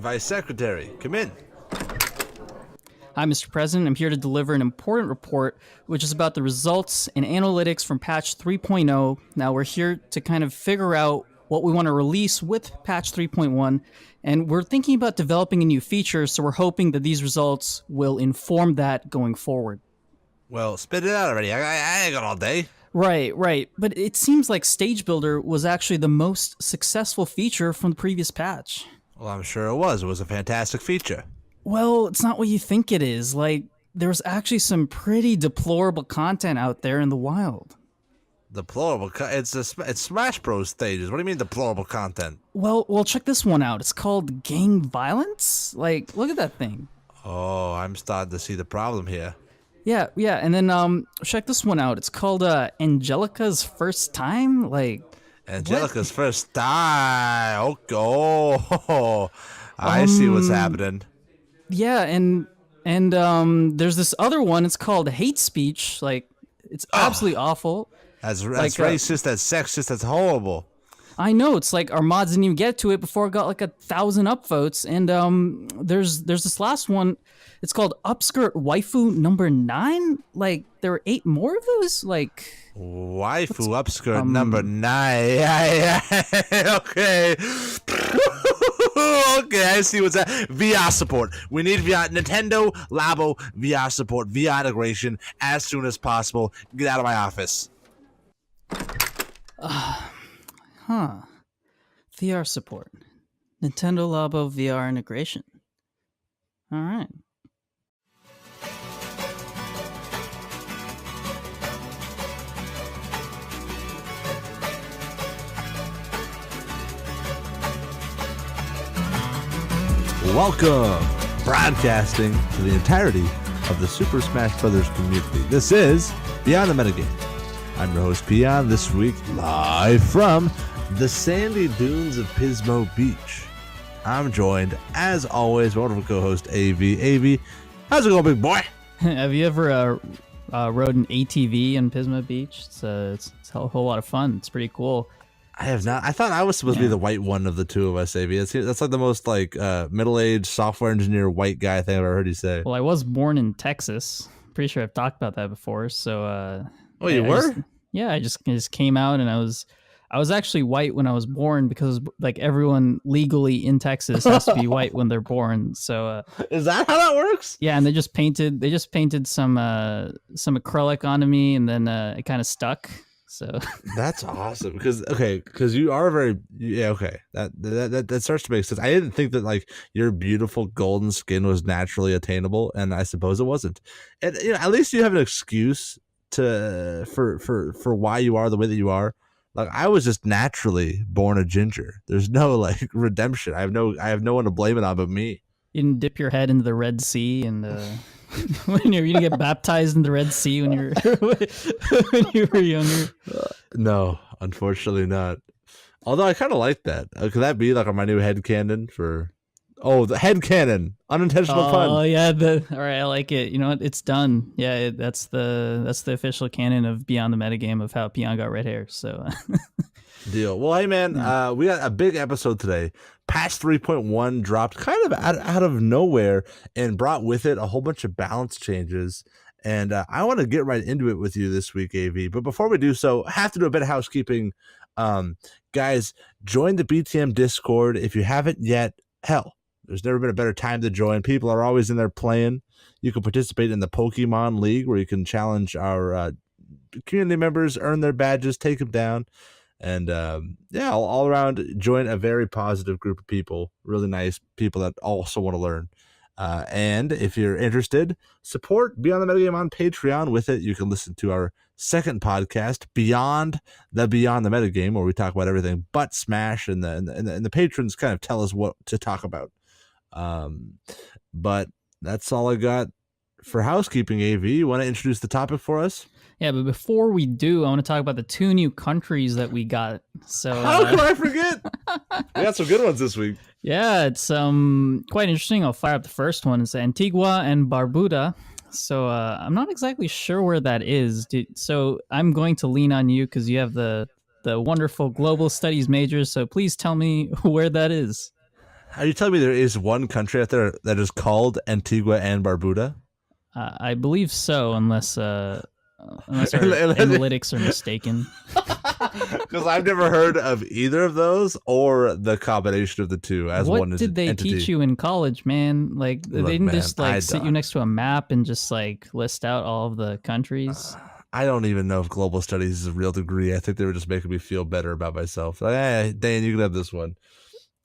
Vice Secretary. Come in. Hi, Mr. President. I'm here to deliver an important report, which is about the results and analytics from patch 3.0. Now, we're here to kind of figure out what we want to release with patch 3.1, and we're thinking about developing a new feature, so we're hoping that these results will inform that going forward. Well, spit it out already. I ain't got all day. Right. But it seems like Stage Builder was actually the most successful feature from the previous patch. Well, I'm sure it was. It was a fantastic feature. Well, it's not what you think it is. Like, there's actually some pretty deplorable content out there in the wild. Deplorable? It's Smash Bros. Stages. What do you mean deplorable content? Well, check this one out. It's called gang violence. Like, look at that thing. Oh, I'm starting to see the problem here. Yeah, and then check this one out. It's called Angelica's First Time. Like, Angelica's First Time. Oh, I see what's happening. Yeah, and there's this other one. It's called Hate Speech. Like, it's absolutely awful. That's racist. That's sexist. That's horrible. I know. It's like our mods didn't even get to it before it got like 1,000 upvotes. And there's this last one. It's called Upskirt Waifu number 9. Like, there were 8 more of those. Like, Waifu Upskirt number 9. Yeah. Okay. Okay, I see what's that. VR support. We need VR. Nintendo Labo VR support. VR integration as soon as possible. Get out of my office. VR support. Nintendo Labo VR integration. All right. Welcome, broadcasting to the entirety of the Super Smash Bros. Community. This is Beyond the Metagame. I'm your host, Peon, this week live from the sandy dunes of Pismo Beach. I'm joined, as always, by wonderful co-host, AV. AV, how's it going, big boy? Have you ever rode an ATV in Pismo Beach? It's a whole lot of fun. It's pretty cool. I have not. I thought I was supposed to be the white one of the two of us, AV. That's like the most middle-aged software engineer white guy thing I've ever heard you say. Well, I was born in Texas. Pretty sure I've talked about that before. So, oh, you were? I just came out, and I was actually white when I was born because like everyone legally in Texas has to be white when they're born. So, is that how that works? Yeah, and they just painted some acrylic onto me, and then it kind of stuck. So that's awesome because you are okay. That starts to make sense. I didn't think that like your beautiful golden skin was naturally attainable, and I suppose it wasn't. And at least you have an excuse for why you are the way that you are. Like, I was just naturally born a ginger. There's no like redemption. I have no one to blame it on but me. You didn't dip your head into the Red Sea and when you get baptized in the Red Sea when you were younger? No, unfortunately not. Although I kind of like that. Could that be like my new headcanon for? Oh, the headcanon, unintentional pun. Oh yeah, all right, I like it. You know what? It's done. Yeah, that's the official canon of Beyond the Metagame of how Peon got red hair. So. Deal. Well, hey man, we got a big episode today. Patch 3.1 dropped kind of out of nowhere and brought with it a whole bunch of balance changes. And I want to get right into it with you this week, AV. But before we do so, I have to do a bit of housekeeping. Guys, join the BTM Discord if you haven't yet. Hell, there's never been a better time to join. People are always in there playing. You can participate in the Pokemon League where you can challenge our community members, earn their badges, take them down. And all around join a very positive group of people, really nice people that also want to learn. And if you're interested, support Beyond the Metagame on Patreon. With it, you can listen to our second podcast, Beyond the Metagame, where we talk about everything but Smash, and the patrons kind of tell us what to talk about. But that's all I got for housekeeping. AV, you want to introduce the topic for us? Yeah, but before we do, I want to talk about the 2 new countries that we got. So how can I forget? We got some good ones this week. Yeah, it's quite interesting. I'll fire up the first one. It's Antigua and Barbuda. So I'm not exactly sure where that is. So I'm going to lean on you because you have the wonderful global studies major. So please tell me where that is. Are you telling me there is one country out there that is called Antigua and Barbuda? I believe so, unless our Because analytics are mistaken. I've never heard of either of those or the combination of the two as What one did they entity. teach you in college, man? Like they Look, didn't man, just like sit you next to a map and just like list out all of the countries. I don't even know if global studies is a real degree. I think they were just making me feel better about myself. Like, hey, Dan, you can have this one.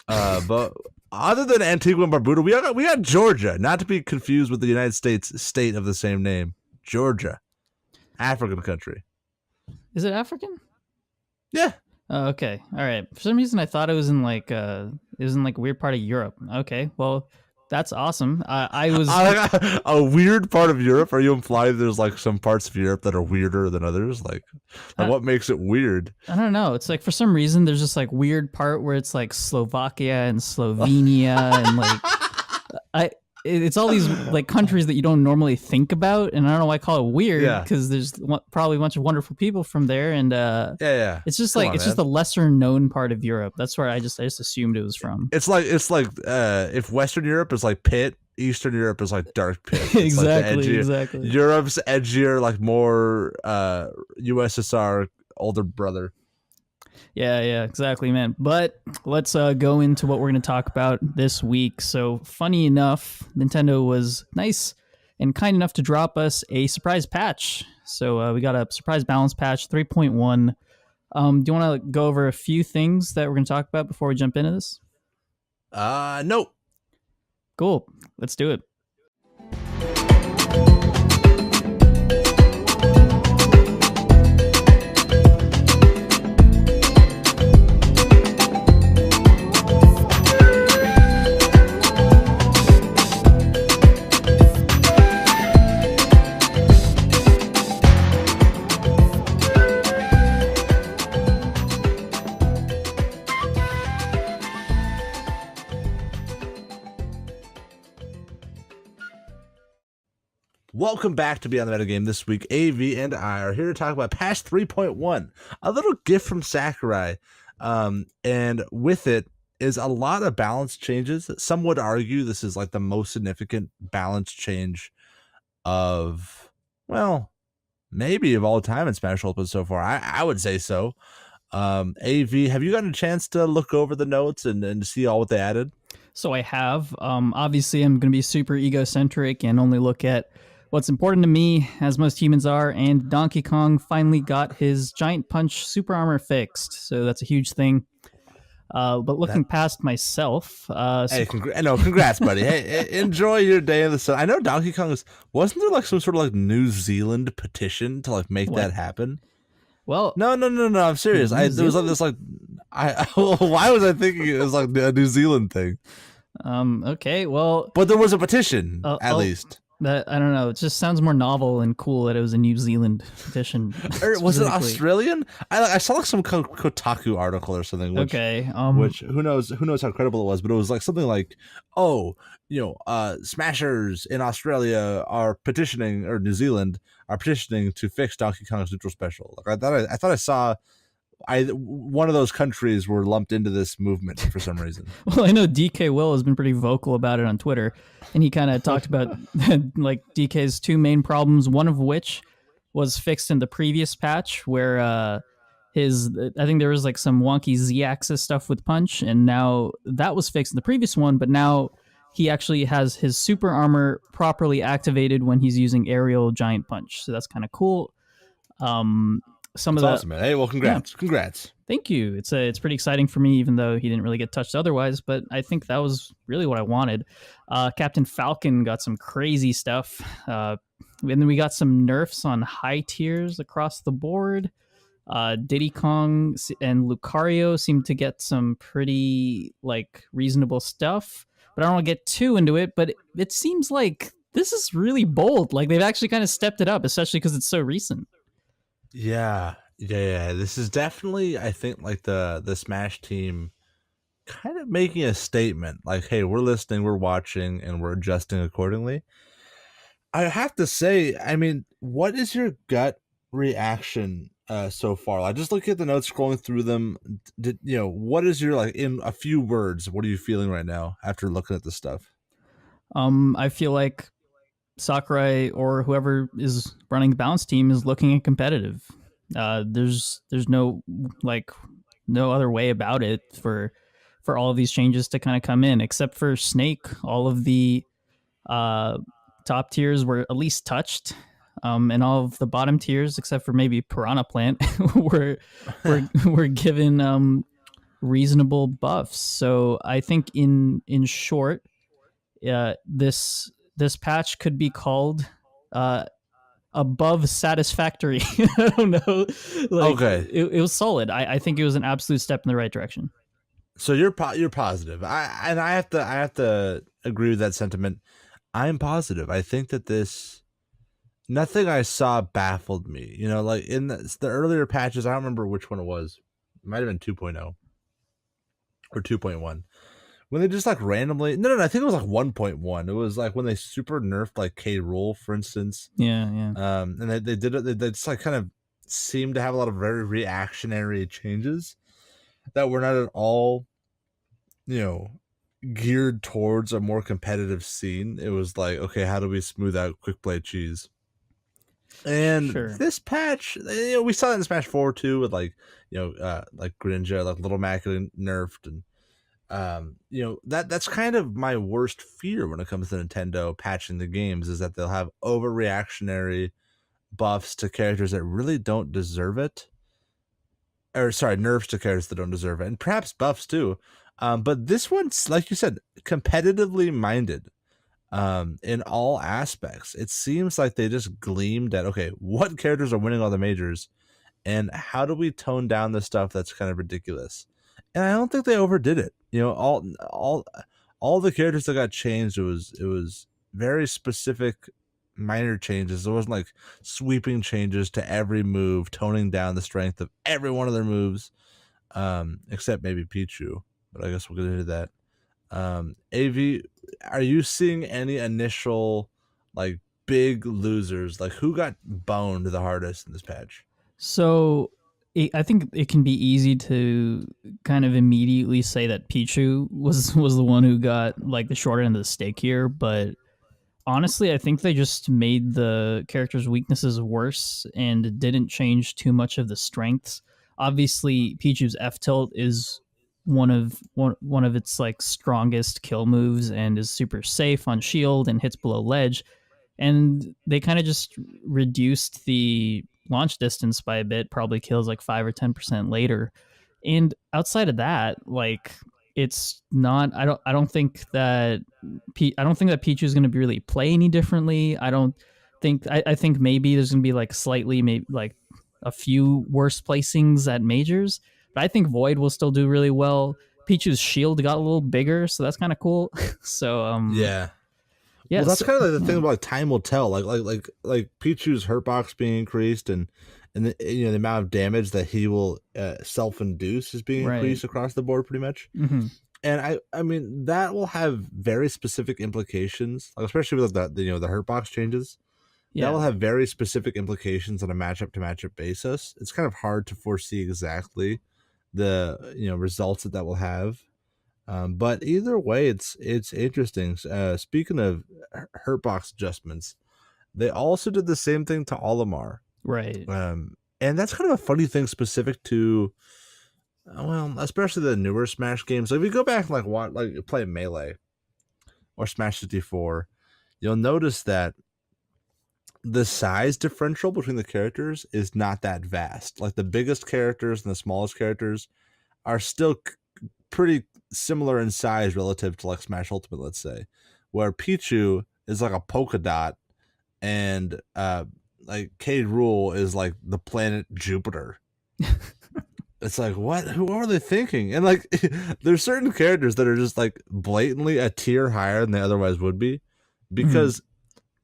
But other than Antigua and Barbuda, we got Georgia, not to be confused with the United States state of the same name. Georgia, African country. Is it African? Yeah. Oh, okay. All right. For some reason, I thought it was in like a weird part of Europe. Okay. Well, that's awesome. I was a weird part of Europe. Are you implying there's like some parts of Europe that are weirder than others? Like what makes it weird? I don't know. It's like for some reason there's just like weird part where it's like Slovakia and Slovenia and like it's all these like countries that you don't normally think about, and I don't know why I call it weird because there's probably a bunch of wonderful people from there, and it's just just a lesser known part of Europe. That's where I just assumed it was from. It's like if Western Europe is like Pitt, Eastern Europe is like dark Pitt. Exactly. Europe's edgier, like more USSR older brother. Yeah, exactly, man. But let's go into what we're going to talk about this week. So, funny enough, Nintendo was nice and kind enough to drop us a surprise patch. So, we got a surprise balance patch 3.1. Do you want to go over a few things that we're going to talk about before we jump into this? No. Cool. Let's do it. Welcome back to Beyond the Metagame. This week, AV and I are here to talk about patch 3.1, a little gift from Sakurai. And with it is a lot of balance changes. Some would argue this is like the most significant balance change of, well, maybe of all time in Smash Ultimate so far. I would say so. AV, have you gotten a chance to look over the notes and see all what they added? So I have. Obviously, I'm going to be super egocentric and only look at what's important to me, as most humans are, and Donkey Kong finally got his Giant Punch super armor fixed, so that's a huge thing. But looking past myself... congrats, buddy. Hey, enjoy your day in the sun. I know Donkey Kong wasn't there like some sort of like New Zealand petition to like make that happen? Well, no, I'm serious. There was like this like... why was I thinking it was like a New Zealand thing? Okay, well... But there was a petition, at least. That I don't know. It just sounds more novel and cool that it was a New Zealand petition. Was it Australian? I saw like some Kotaku article or something. Which, which who knows how credible it was, but it was like something like, Smashers in Australia are petitioning, or New Zealand are petitioning to fix Donkey Kong's neutral special. Like I thought I saw. One of those countries were lumped into this movement for some reason. Well, I know DK Will has been pretty vocal about it on Twitter, and he kind of talked about like DK's two main problems, one of which was fixed in the previous patch where I think there was like some wonky Z-axis stuff with Punch, and now that was fixed in the previous one, but now he actually has his super armor properly activated when he's using aerial Giant Punch, so that's kind of cool. That's awesome, man. Hey, well, congrats. Thank you. It's pretty exciting for me, even though he didn't really get touched otherwise, but I think that was really what I wanted. Captain Falcon got some crazy stuff, and then we got some nerfs on high tiers across the board. Diddy Kong and Lucario seem to get some pretty like reasonable stuff, but I don't want to get too into it, but it seems like this is really bold. Like they've actually kind of stepped it up, especially because it's so recent. Yeah. This is definitely, I think, like the Smash team kind of making a statement. Like, hey, we're listening, we're watching, and we're adjusting accordingly. I have to say, I mean, what is your gut reaction so far? Like, just looking at the notes, scrolling through them. What is your, like, in a few words? What are you feeling right now after looking at this stuff? I feel like Sakurai or whoever is running the balance team is looking at competitive. There's no like no other way about it for all of these changes to kind of come in, except for Snake. All of the uh, top tiers were at least touched, and all of the bottom tiers, except for maybe Piranha Plant, were given reasonable buffs. So I think in short, this patch could be called uh, above satisfactory. I don't know, like Okay, it was solid. I think it was an absolute step in the right direction. so you're positive. I have to agree with that sentiment. I'm positive. I think that this nothing I saw baffled me. Like in the earlier patches, I don't remember which one it was. It might have been 2.0 or 2.1. When they just like randomly, no, I think it was like 1.1. It was like when they super nerfed like K Rule, for instance. Yeah, yeah. And they did it. They just like kind of seemed to have a lot of very reactionary changes that were not at all, you know, geared towards a more competitive scene. It was like, okay, how do we smooth out quick play cheese? And Sure. this patch, we saw that in Smash 4 too, with like, like Greninja, like Little Mac getting nerfed, and that's kind of my worst fear when it comes to Nintendo patching the games, is that they'll have overreactionary buffs to characters that really don't deserve it, or sorry, nerfs to characters that don't deserve it, and perhaps buffs too. But this one's, like you said, competitively minded, in all aspects. It seems like they just gleamed at, okay, what characters are winning all the majors, and how do we tone down the stuff that's kind of ridiculous? And I don't think they overdid it. All the characters that got changed, it was very specific minor changes. It wasn't like sweeping changes to every move, toning down the strength of every one of their moves, except maybe Pichu. But I guess we'll get into that. AV, are you seeing any initial, like, big losers? Like, who got boned the hardest in this patch? So I think it can be easy to kind of immediately say that Pichu was the one who got like the short end of the stick here, but honestly, I think they just made the character's weaknesses worse and didn't change too much of the strengths. Obviously, Pichu's F tilt is one of its like strongest kill moves and is super safe on shield and hits below ledge. And they kind of just reduced the launch distance by a bit, probably kills like 5 or 10% later. And outside of that, like it's not. I don't think that I don't think that Pichu is going to be really play any differently. I don't think. I think maybe there's going to be like slightly, maybe like a few worse placings at majors, but I think Void will still do really well. Pichu's shield got a little bigger, so that's kind of cool. So Yeah. Well, that's yes, kind of like the thing yeah, about, like, time will tell. Like Pichu's hurt box being increased, and the amount of damage that he will self-induce is being right. increased across the board, pretty much. Mm-hmm. And I mean, that will have very specific implications, like, especially with the hurt box changes. That will Yeah, have very specific implications on a matchup to matchup basis. It's kind of hard to foresee exactly the results that will have. But either way, it's interesting. Speaking of hurt box adjustments, they also did the same thing to Olimar. right. And that's kind of a funny thing specific to, well, especially the newer Smash games. Like, if you go back and like play Melee or Smash 64, you'll notice that the size differential between the characters is not that vast. Like, the biggest characters and the smallest characters are still pretty similar in size relative to, like, Smash Ultimate, let's say, where Pichu is like a polka dot, and like K. Rool is like the planet Jupiter. It's like, what? Who are they thinking? And like, there's certain characters that are just like blatantly a tier higher than they otherwise would be, Mm-hmm. because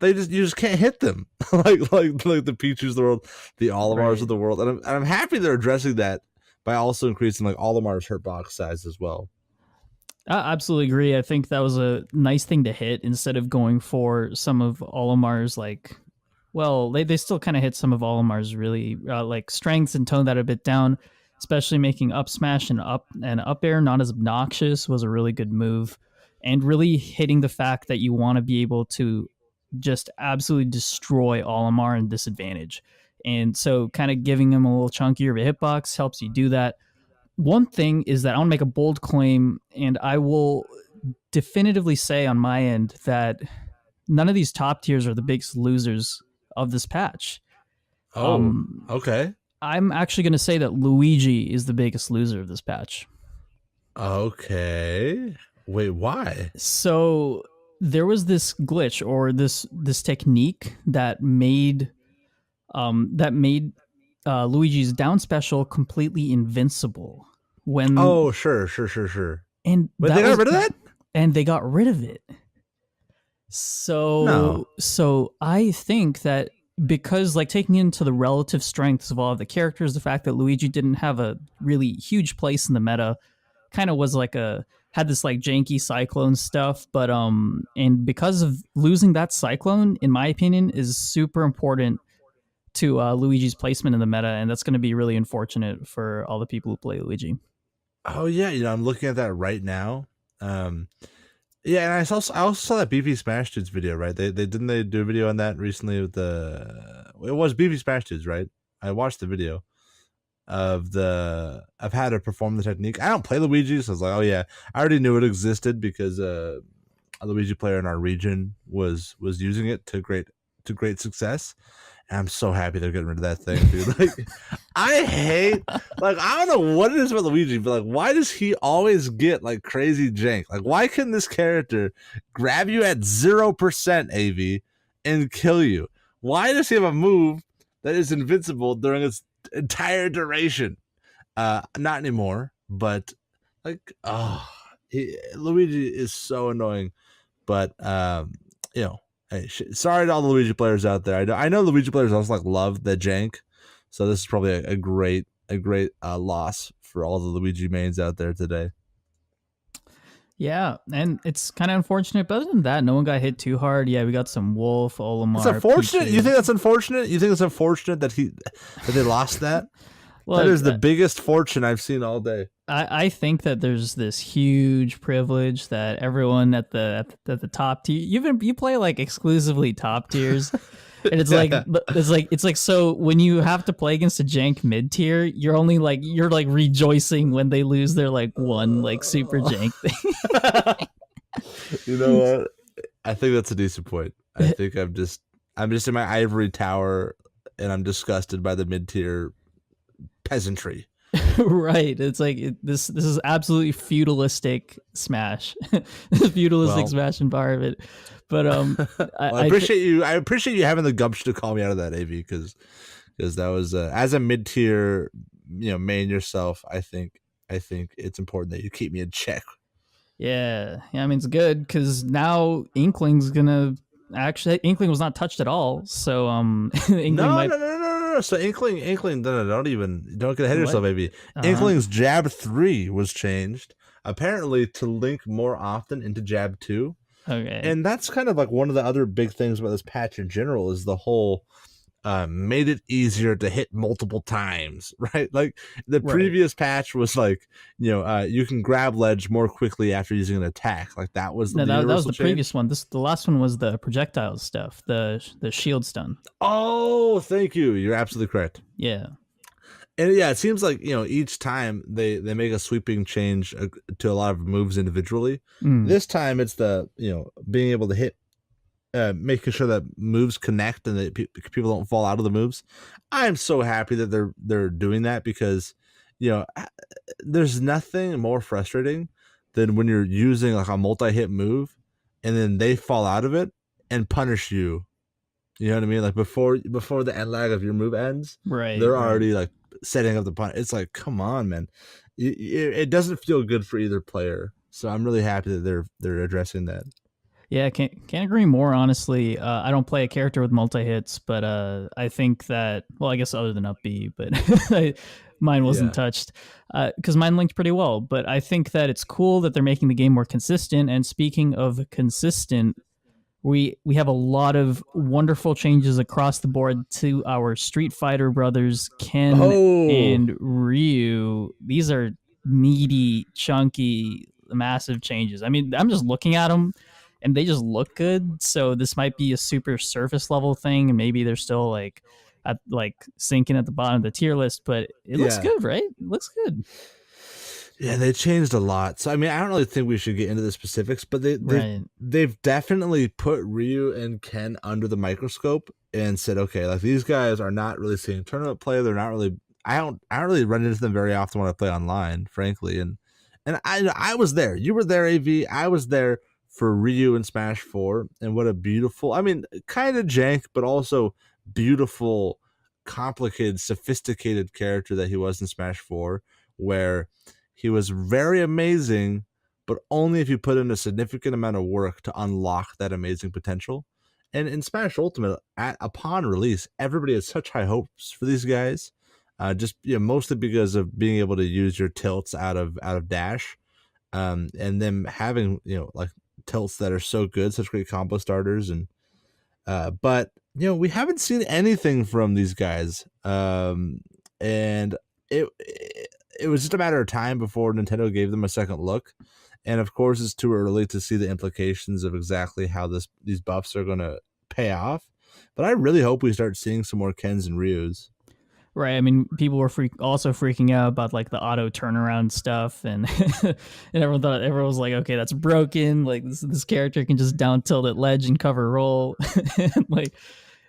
you just can't hit them. like the Pichus of the world, the Olimars of Right. the world, and I'm happy they're addressing that by also increasing like Olimar's hurt box size as well. I absolutely agree. I think that was a nice thing to hit instead of going for some of Olimar's like well. They still kind of hit some of Olimar's really like strengths and toned that a bit down, especially making up smash and up air not as obnoxious was a really good move, and really hitting the fact that you want to be able to just absolutely destroy Olimar and disadvantage. And so kind of giving him a little chunkier of a hitbox helps you do that. One thing is that I want to make a bold claim, and I will definitively say on my end that none of these top tiers are the biggest losers of this patch. Oh, okay. I'm actually going to say that Luigi is the biggest loser of this patch. Okay. Wait, why? So there was this glitch or this technique that made Luigi's down special completely invincible. Oh, sure. And But they got rid of that? And they got rid of it. So No. so I think that because like taking into the relative strengths of all of the characters, the fact that Luigi didn't have a really huge place in the meta kind of was like had this like janky cyclone stuff, but and because of losing that cyclone, in my opinion, is super important to Luigi's placement in the meta, and that's going to be really unfortunate for all the people who play Luigi. Oh yeah, I'm looking at that right now. Yeah, and I also saw that BP Smash Dudes video, right? They didn't they do a video on that recently with it was BP Smash Dudes, right? I watched the video of how to perform the technique. I don't play Luigi, so I was like, oh yeah, I already knew it existed because a Luigi player in our region was using it to great success. And I'm so happy they're getting rid of that thing, dude. Like, I hate, like, I don't know what it is about Luigi, but like, why does he always get like crazy jank? Like, why can this character grab you at 0% AV and kill you? Why does he have a move that is invincible during its entire duration? Not anymore, but like, Luigi is so annoying. But hey, sorry to all the Luigi players out there. I know Luigi players also like love the jank, so this is probably a great loss for all the Luigi mains out there today. Yeah, and it's kind of unfortunate, but other than that, no one got hit too hard. Yeah, we got some Wolf, Olimar. It's unfortunate. PK. You think that's unfortunate? You think it's unfortunate that they lost that? Well, that is the biggest fortune I've seen all day. I think that there's this huge privilege that everyone at the top tier, you play like exclusively top tiers, and it's like so when you have to play against a jank mid tier, you're rejoicing when they lose their like one like super jank thing. You know what? I think that's a decent point. I think I'm just in my ivory tower, and I'm disgusted by the mid tier peasantry. Right, it's like this is absolutely feudalistic Smash. Feudalistic Smash environment. But I appreciate you having the gumption to call me out of that, AV, because that was as a mid-tier main yourself, I think it's important that you keep me in check. Yeah, I mean, it's good because now Inkling's gonna Inkling was not touched at all, so Inkling no. So Inkling, don't get ahead of yourself, baby. Inkling's Jab 3 was changed apparently to link more often into Jab 2. Okay, and that's kind of like one of the other big things about this patch in general is the whole made it easier to hit multiple times, right? Like the previous patch was like, you can grab ledge more quickly after using an attack. Like that was that was the previous one. The last one was the projectile stuff, the shield stun. Oh, thank you. You're absolutely correct. Yeah. And yeah, it seems like, each time they make a sweeping change to a lot of moves individually. This time it's the, being able to hit, making sure that moves connect and that people don't fall out of the moves. I'm so happy that they're doing that because, there's nothing more frustrating than when you're using like a multi-hit move and then they fall out of it and punish you. You know what I mean? Like before the end lag of your move ends, right? They're already like setting up the punish. It's like, come on, man. It doesn't feel good for either player. So I'm really happy that they're addressing that. Yeah, can't agree more. Honestly, I don't play a character with multi hits, but I think that I guess other than up B, but mine wasn't touched because mine linked pretty well. But I think that it's cool that they're making the game more consistent. And speaking of consistent, we have a lot of wonderful changes across the board to our Street Fighter brothers Ken Oh, and Ryu. These are meaty, chunky, massive changes. I mean, I'm just looking at them and they just look good. So this might be a super surface level thing, and maybe they're still like at like sinking at the bottom of the tier list, but it looks yeah. good, right? It looks good. Yeah, they changed a lot. So I mean, I don't really think we should get into the specifics, but Right. they've definitely put Ryu and Ken under the microscope and said, okay, like these guys are not really seeing tournament play. They're not really. I don't really run into them very often when I play online, frankly. And I was there. You were there, AV. I was there for Ryu and Smash 4, and what a beautiful. I mean, kind of jank, but also beautiful, complicated, sophisticated character that he was in Smash 4, where he was very amazing, but only if you put in a significant amount of work to unlock that amazing potential. And in Smash Ultimate, upon release, everybody had such high hopes for these guys, just mostly because of being able to use your tilts out of dash, and them having like tilts that are so good, such great combo starters, and but we haven't seen anything from these guys, and it was just a matter of time before Nintendo gave them a second look. And of course, it's too early to see the implications of exactly how these buffs are going to pay off. But I really hope we start seeing some more Kens and Ryus. Right. I mean, people were also freaking out about like the auto turnaround stuff, and and everyone was like, okay, that's broken. Like this character can just down tilt at ledge and cover roll. And, like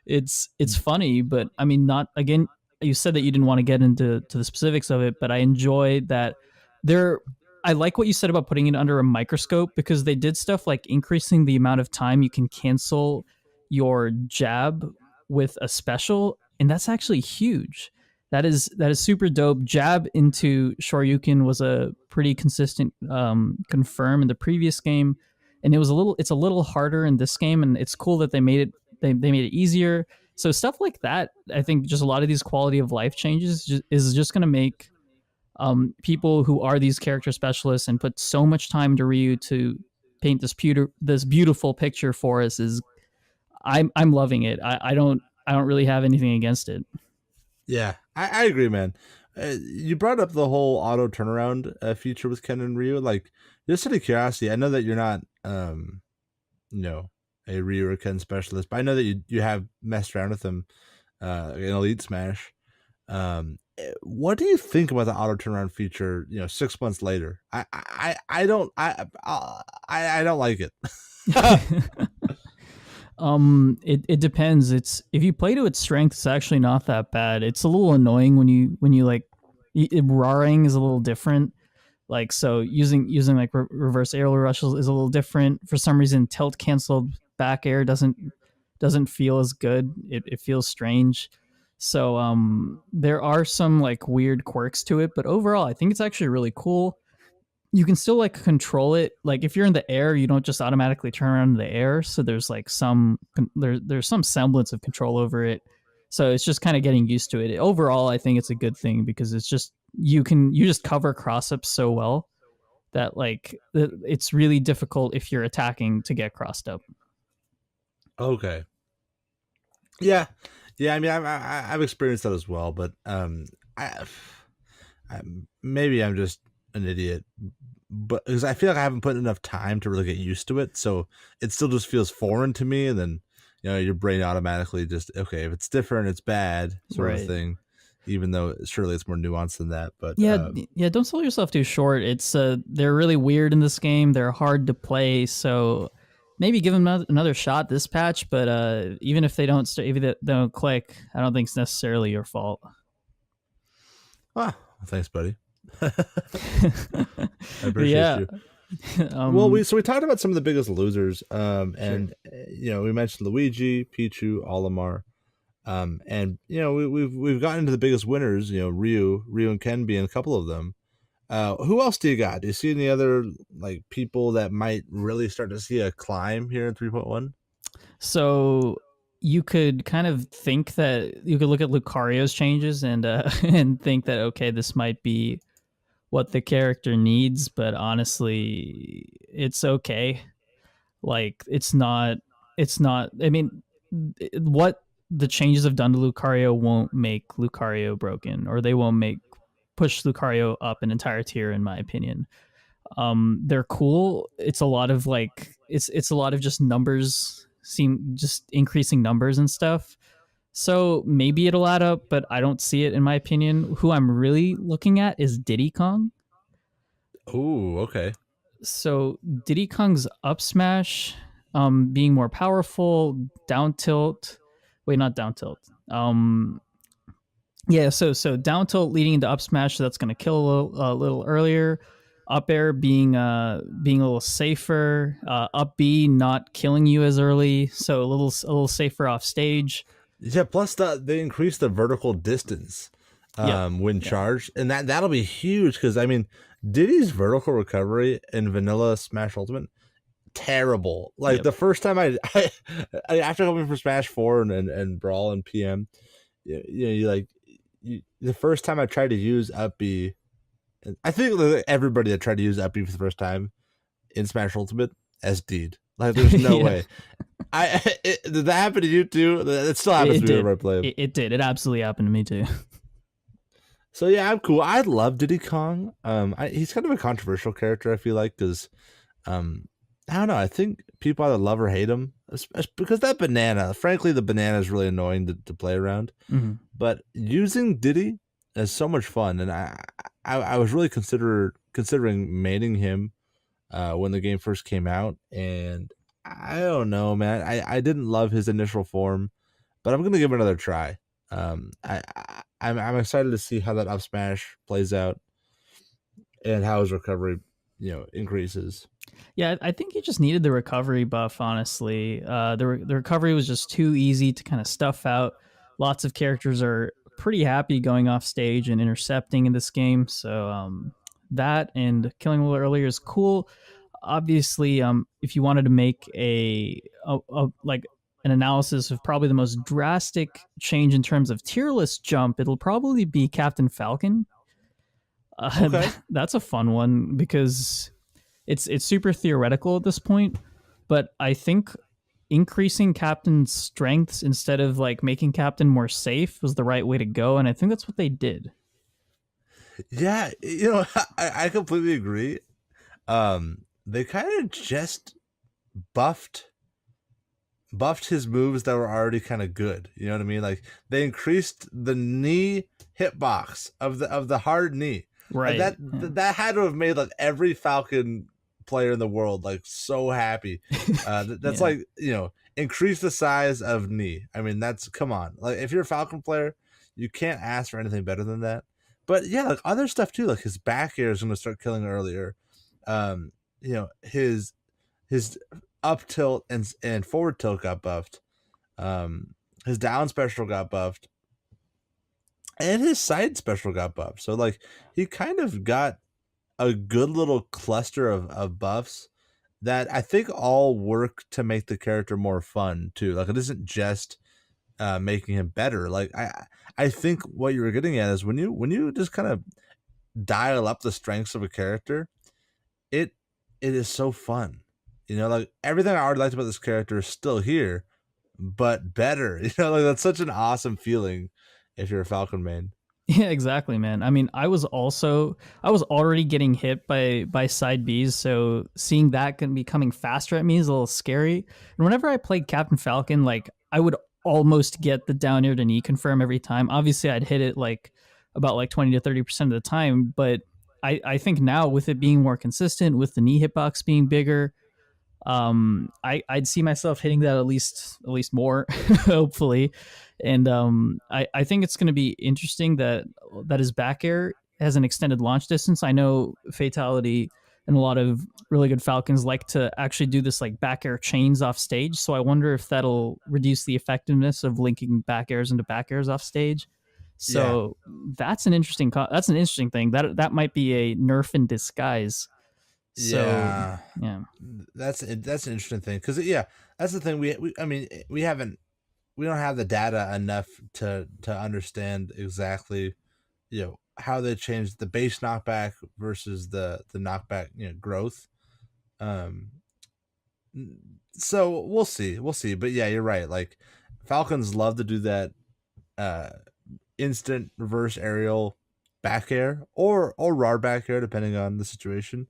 it's funny, but I mean, not again. You said that you didn't want to get into the specifics of it, but I enjoy that there. I like what you said about putting it under a microscope, because they did stuff like increasing the amount of time you can cancel your jab with a special, and that's actually huge. That is super dope. Jab into Shoryuken was a pretty consistent confirm in the previous game, and it's a little harder in this game, and it's cool that they made it easier. So stuff like that, I think just a lot of these quality of life changes is just going to make people who are these character specialists and put so much time to Ryu to paint this beautiful picture for us is I'm loving it. I don't really have anything against it. Yeah, I agree, man. You brought up the whole auto turnaround feature with Ken and Ryu. Like, just out of curiosity, I know that you're not, you know, a Ryu or Ken specialist, but I know that you have messed around with them in Elite Smash. What do you think about the auto turnaround feature? 6 months later, I don't I don't like it. It depends. It's if you play to its strength, it's actually not that bad. It's a little annoying when you like roaring is a little different. Like so using like reverse aerial rushes is a little different. For some reason, tilt canceled back air doesn't feel as good. It feels strange. So there are some like weird quirks to it, but overall I think it's actually really cool. You can still like control it. Like if you're in the air, you don't just automatically turn around in the air. So there's like there's some semblance of control over it. So it's just kind of getting used to it. Overall, I think it's a good thing because it's just you just cover cross ups so well that like it's really difficult if you're attacking to get crossed up. Okay. Yeah, yeah. I mean, I've experienced that as well, but I, maybe I'm just an idiot, but because I feel like I haven't put enough time to really get used to it, so it still just feels foreign to me, and then your brain automatically just okay, if it's different, it's bad, sort of Right. thing. Even though surely it's more nuanced than that, but Yeah, yeah. Don't sell yourself too short. It's they're really weird in this game. They're hard to play, so maybe give them another shot this patch. But even if they don't, if they don't click, I don't think it's necessarily your fault. thanks, buddy. I But appreciate yeah, you. Well, um, we talked about some of the biggest losers, sure. and we mentioned Luigi, Pichu, Olimar, and we've gotten into the biggest winners. Ryu and Ken being a couple of them. Who else do you got? Do you see any other like people that might really start to see a climb here in 3.1? So you could kind of think that you could look at Lucario's changes and and think that okay, this might be what the character needs, but honestly, it's okay. Like it's not. it's not. I mean, what the changes have done to Lucario won't make Lucario broken, or they won't make push Lucario up an entire tier, in my opinion. They're cool. It's a lot of like it's a lot of just numbers, seem just increasing numbers and stuff. So maybe it'll add up, but I don't see it in my opinion. Who I'm really looking at is Diddy Kong. Ooh, okay. So Diddy Kong's up smash, being more powerful, down tilt. Wait, not down tilt. Yeah. So down tilt leading into up smash. So that's going to kill a little earlier. Up air being a little safer. Up B not killing you as early. So a little safer off stage. Yeah, plus they increase the vertical distance Yep. when Yep. charged, and that'll be huge because I mean Diddy's vertical recovery in Vanilla Smash Ultimate terrible. Like Yep. the first time I after coming from Smash 4 and Brawl and PM, the first time I tried to use up B, I think everybody that tried to use up B for the first time in Smash Ultimate SD'd. Like there's no Yeah. way. Did that happen to you too? It still happens It to me did. whenever I play him. It did. It absolutely happened to me too. So yeah, I'm cool. I love Diddy Kong. He's kind of a controversial character. I feel like because I don't know. I think people either love or hate him because that banana. Frankly, the banana is really annoying to play around. Mm-hmm. But using Diddy is so much fun, and I was really considering mating him when the game first came out, and I don't know, man. I didn't love his initial form, but I'm gonna give it another try. I'm excited to see how that up smash plays out and how his recovery, increases. Yeah, I think he just needed the recovery buff. Honestly, the recovery was just too easy to kind of stuff out. Lots of characters are pretty happy going off stage and intercepting in this game, so that and killing a little earlier is cool. Obviously, if you wanted to make like an analysis of probably the most drastic change in terms of tier list jump, it'll probably be Captain Falcon. Okay. That's a fun one because it's super theoretical at this point, but I think increasing Captain's strengths instead of like making Captain more safe was the right way to go, and I think that's what they did. Yeah, I completely agree. They kind of just buffed his moves that were already kind of good. You know what I mean? Like they increased the knee hitbox of the hard knee. And Right. that had to have made like every Falcon player in the world like so happy. That's Yeah. like, increase the size of knee. I mean, that's come on. Like if you're a Falcon player, you can't ask for anything better than that. But yeah, like other stuff too, like his back air is gonna start killing earlier. His up tilt and forward tilt got buffed. His down special got buffed, and his side special got buffed. So like he kind of got a good little cluster of buffs that I think all work to make the character more fun too. Like it isn't just making him better. Like I think what you were getting at is when you just kind of dial up the strengths of a character, it is so fun. Like everything I already liked about this character is still here, but better. Like that's such an awesome feeling if you're a Falcon main. Yeah, exactly, man. I mean, I was already getting hit by side Bs, so seeing that can be coming faster at me is a little scary. And whenever I played Captain Falcon, like I would almost get the down air to knee confirm every time. Obviously, I'd hit it like about like 20 to 30% of the time, but I think now with it being more consistent, with the knee hitbox being bigger, I'd see myself hitting that at least more, hopefully. And I think it's going to be interesting that his back air has an extended launch distance. I know Fatality and a lot of really good Falcons like to actually do this like back air chains off stage. So I wonder if that'll reduce the effectiveness of linking back airs into back airs off stage. Yeah. So that's an interesting thing. That might be a nerf in disguise. So Yeah. yeah. That's an interesting thing because yeah, that's the thing. I mean, we don't have the data enough to understand exactly how they changed the base knockback versus the knockback growth. So we'll see. But yeah, you're right. Like Falcons love to do that uh, instant reverse aerial back air or raw back air, depending on the situation,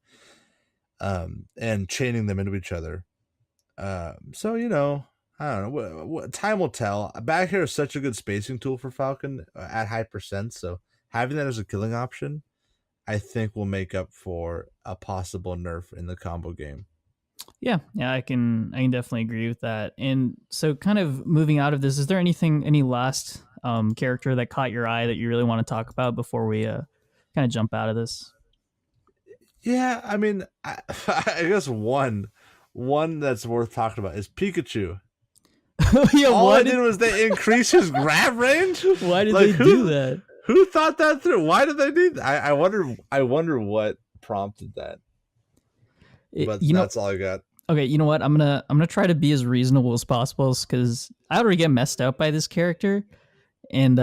and chaining them into each other. So I don't know. What time will tell. Back air is such a good spacing tool for Falcon at high percent. So having that as a killing option, I think will make up for a possible nerf in the combo game. Yeah, I can definitely agree with that. And so, kind of moving out of this, is there any last character that caught your eye that you really want to talk about before we kind of jump out of this? Yeah, I mean, I guess one that's worth talking about is Pikachu. Yeah, All why they did did was they increase his grab range. why did Like they do that? who thought that through? Why did they need that? I wonder what prompted that. It, But you know, that's all I got. okay, you know what? I'm gonna try to be as reasonable as possible because I already get messed up by this character. And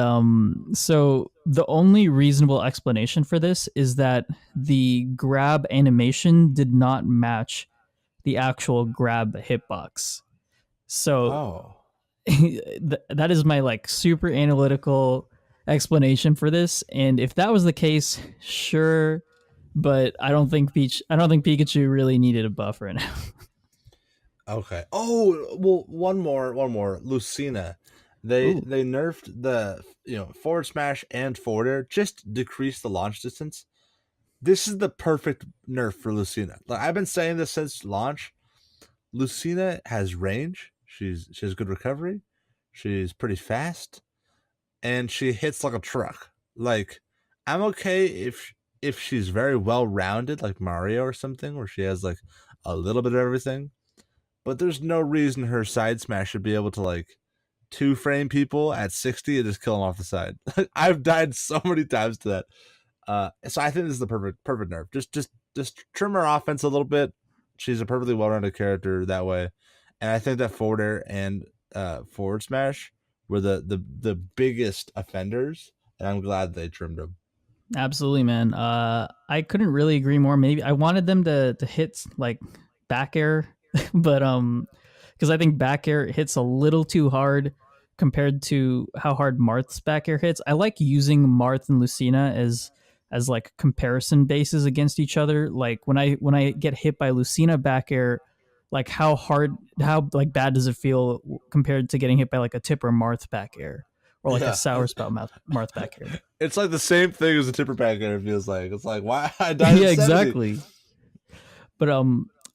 so the only reasonable explanation for this is that the grab animation did not match the actual grab hitbox. So Oh. that is my like super analytical explanation for this. And if that was the case, sure, but I don't think Pikachu really needed a buff right now. Okay. Oh, well, one more. Lucina. They Ooh, they nerfed the forward smash and forward air, just decrease the launch distance. This is the perfect nerf for Lucina. Like I've been saying this since launch. Lucina has range. She has good recovery. She's pretty fast, and she hits like a truck. Like I'm okay if she's very well rounded, like Mario or something, where she has like a little bit of everything. But there's no reason her side smash should be able to like two frame people at 60 and just kill them off the side. I've died so many times to that. So I think this is the perfect nerf. Just trim her offense a little bit. She's a perfectly well-rounded character that way, and I think that forward air and forward smash were the biggest offenders, and I'm glad they trimmed them. absolutely, man. I couldn't really agree more. Maybe I wanted them to hit like back air, but because I think back air hits a little too hard compared to how hard Marth's back air hits. I like using Marth and Lucina as like comparison bases against each other. Like when I get hit by Lucina back air, like how like bad does it feel compared to getting hit by like a Tipper Marth back air or like a Yeah, Sour Spout Marth back air? it's like the same thing as a tipper pack air. It feels like it's like why I died Yeah, at 70. exactly. But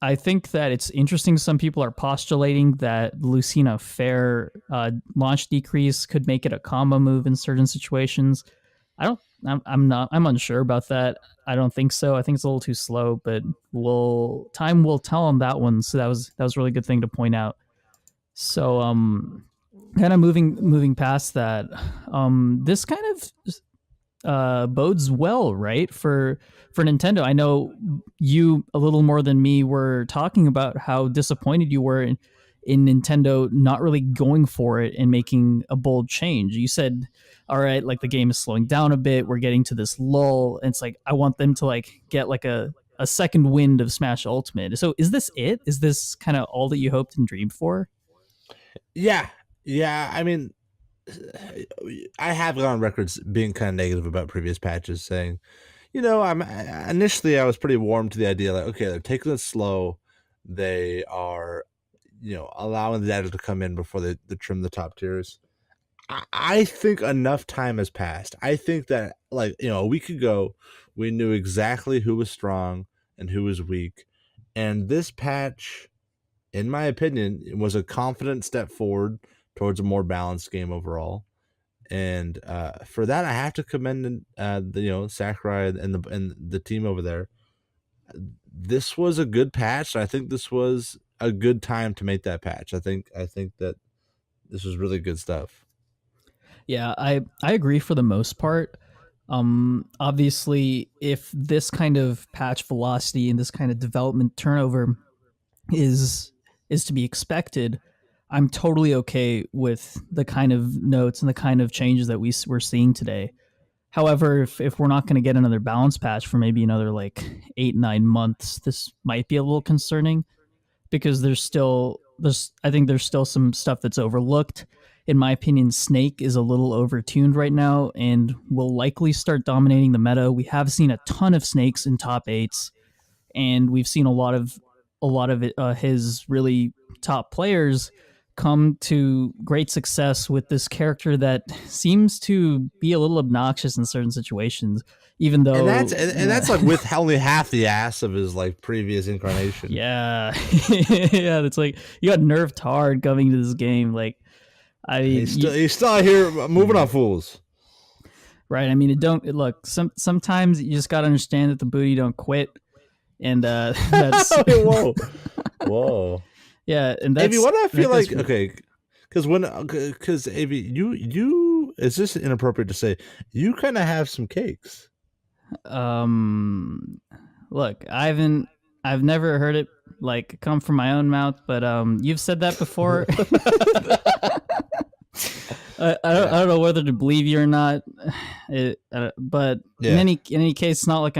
I think that it's interesting. Some people are postulating that Lucina Fair launch decrease could make it a combo move in certain situations. I don't. I'm not. I'm unsure about that. I don't think so. I think it's a little too slow, but time will tell on that one. So that was a really good thing to point out. So kind of moving past that, this kind of bodes well, right, for Nintendo. I know you a little more than me were talking about how disappointed you were in Nintendo not really going for it and making a bold change. You said, "All right, like the game is slowing down a bit. We're getting to this lull." And it's like I want them to like get like a second wind of Smash Ultimate. So is this it? Is this kind of all that you hoped and dreamed for? Yeah, yeah. I mean, I have gone on records being kind of negative about previous patches, saying, I'm initially I was pretty warm to the idea like, okay, they're taking it slow, they are, allowing the data to come in before they trim the top tiers. I think enough time has passed. I think that like a week ago, we knew exactly who was strong and who was weak, and this patch, in my opinion, was a confident step forward towards a more balanced game overall. And for that, I have to commend Sakurai and the team over there. This was a good patch. I think this was a good time to make that patch. I think that this was really good stuff. Yeah, I agree for the most part. Obviously, if this kind of patch velocity and this kind of development turnover is to be expected, I'm totally okay with the kind of notes and the kind of changes that we're seeing today. However, if we're not going to get another balance patch for maybe another like 8 9 months, this might be a little concerning because there's still I think there's still some stuff that's overlooked. In my opinion, Snake is a little overtuned right now and will likely start dominating the meta. We have seen a ton of Snakes in top eights, and we've seen a lot of his really top players come to great success with this character that seems to be a little obnoxious in certain situations, even And though that's like with only half the ass of his like previous incarnation. yeah. Yeah, it's like you got nerfed hard coming to this game. Like, I mean, He's still out here moving on fools. right? I mean, look. Sometimes you just gotta understand that the booty don't quit, and that's Whoa. yeah, and Avi, that's what do I feel like? really, Okay, because Avi, you is this inappropriate to say? You kind of have some cakes. um, look, I've never heard it like come from my own mouth, but you've said that before. I don't know whether to believe you or not, but Yeah. in any case, it's not like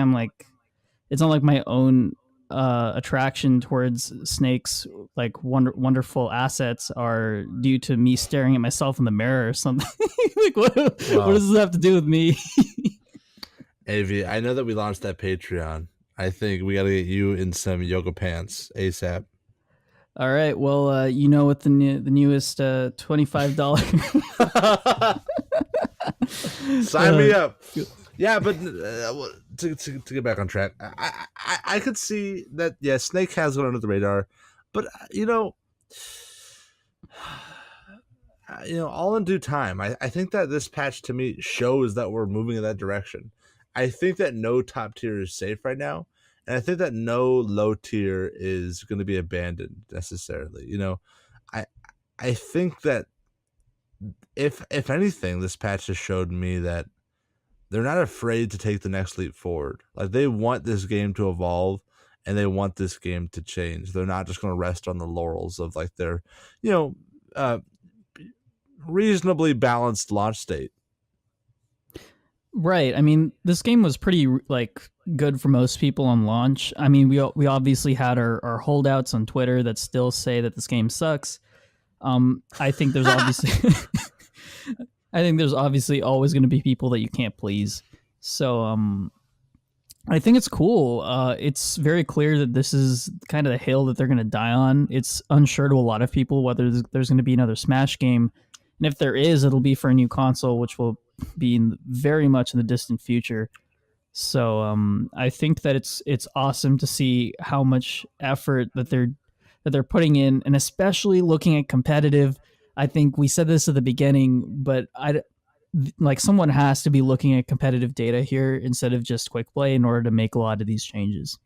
it's not like my own attraction towards snakes, like wonderful assets, are due to me staring at myself in the mirror or something. Like, what does this have to do with me? Avi, I know that we launched that Patreon. I think we got to get you in some yoga pants ASAP. All right. Well, you know what the newest $25. Sign me up. Yeah, but to get back on track, I could see that. Yeah, Snake has gone under the radar, but all in due time. I think that this patch to me shows that we're moving in that direction. I think that no top tier is safe right now, and I think that no low tier is going to be abandoned necessarily. I think that if anything, this patch has showed me that they're not afraid to take the next leap forward. Like, they want this game to evolve and they want this game to change. They're not just going to rest on the laurels of like their, uh, reasonably balanced launch state. Right. I mean, this game was pretty like good for most people on launch. I mean, we obviously had our holdouts on Twitter that still say that this game sucks. I think there's obviously I think there's obviously always going to be people that you can't please. So I think it's cool. It's very clear that this is kind of the hill that they're going to die on. It's unsure to a lot of people whether there's going to be another Smash game, and if there is, it'll be for a new console, which will be very much in the distant future. So I think that it's awesome to see how much effort that they're putting in, and especially looking at competitive. I think we said this at the beginning, but like someone has to be looking at competitive data here instead of just quick play in order to make a lot of these changes.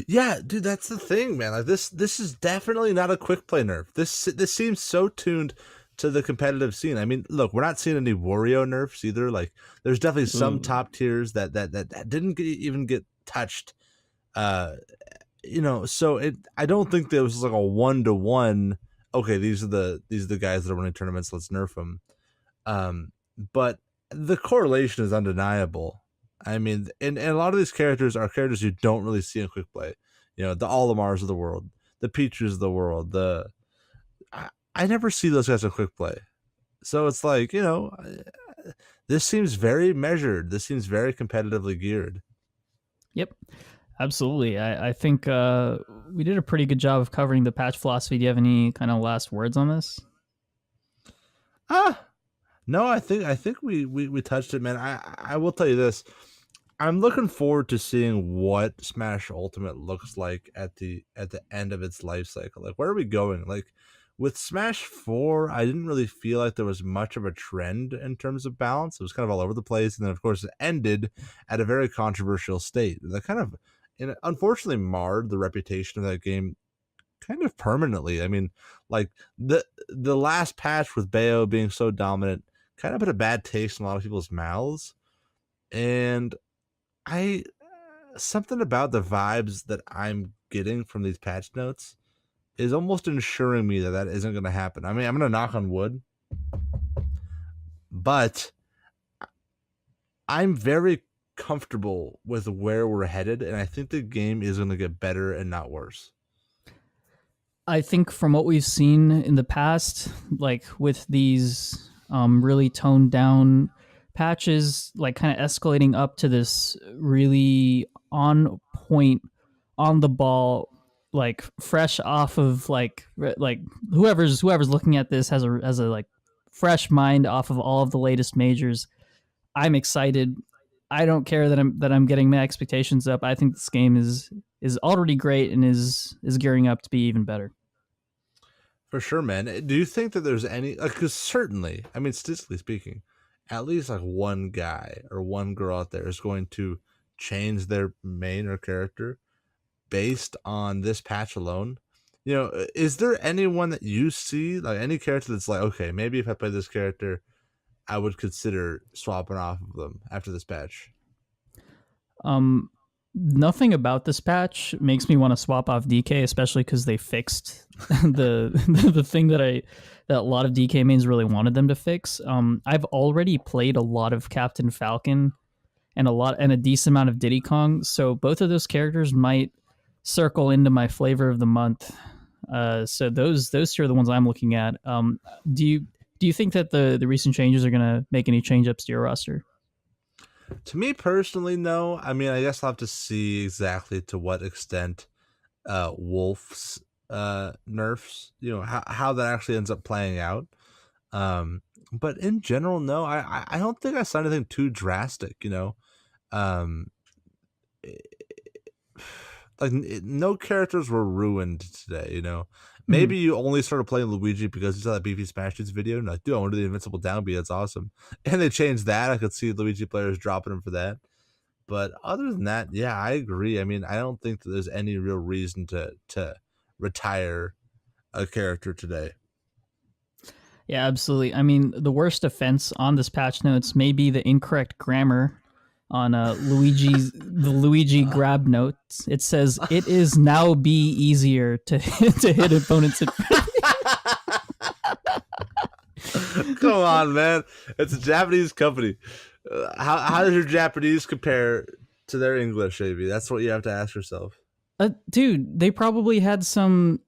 Yeah, dude, that's the thing, man. Like, this is definitely not a quick play nerf. This seems so tuned to the competitive scene. I mean, look, we're not seeing any Wario nerfs either. Like, there's definitely some top tiers that didn't even get touched. So I don't think there was like a 1-to-1. Okay, these are the guys that are winning tournaments. Let's nerf them. But the correlation is undeniable. I mean, and a lot of these characters are characters you don't really see in quick play. The Olimars of the world, the Pichus of the world. I never see those guys in quick play. So it's like, this seems very measured. This seems very competitively geared. Yep, absolutely. I think we did a pretty good job of covering the patch philosophy. Do you have any kind of last words on this? No, I think we touched it, man. I will tell you this. I'm looking forward to seeing what Smash Ultimate looks like at the end of its life cycle. Like, where are we going? Like, with Smash 4, I didn't really feel like there was much of a trend in terms of balance. It was kind of all over the place, and then of course it ended at a very controversial state. That kind of, unfortunately, marred the reputation of that game kind of permanently. I mean, like, the last patch with Bayo being so dominant kind of put a bad taste in a lot of people's mouths, and something about the vibes that I'm getting from these patch notes is almost ensuring me that isn't going to happen. I mean, I'm going to knock on wood, but I'm very comfortable with where we're headed, and I think the game is going to get better and not worse. I think from what we've seen in the past, like with these really toned down patches, like kind of escalating up to this really on point, on the ball, like fresh off of like whoever's looking at this has a like fresh mind off of all of the latest majors. I'm excited. I don't care that I'm getting my expectations up. I think this game is already great and is gearing up to be even better. For sure, man. Do you think that there's any, because certainly, I mean, statistically speaking, at least like one guy or one girl out there is going to change their main or character based on this patch alone? Is there anyone that you see, like any character that's like, okay, maybe if I play this character, I would consider swapping off of them after this patch? Um, Nothing about this patch makes me want to swap off DK, especially because they fixed the thing that a lot of DK mains really wanted them to fix. I've already played a lot of Captain Falcon and a decent amount of Diddy Kong, so both of those characters might circle into my flavor of the month. So those two are the ones I'm looking at. Do you think that the recent changes are gonna make any change ups to your roster? To me personally, no. I mean, I guess I'll have to see exactly to what extent Wolf's nerfs, how that actually ends up playing out. But in general, no, I don't think I saw anything too drastic, Um, like no characters were ruined today. Maybe you only started playing Luigi because you saw that Beefy Smash Dudes video and like, dude, I want to do the invincible down B. That's awesome. And they changed that. I could see Luigi players dropping him for that. But other than that, yeah, I agree. I mean, I don't think that there's any real reason to retire a character today. Yeah, absolutely. I mean, the worst offense on this patch notes may be the incorrect grammar on the Luigi grab notes. It says it is now be easier to to hit opponents. Come on, man! It's a Japanese company. How does your Japanese compare to their English, AB? That's what you have to ask yourself. Dude, they probably had some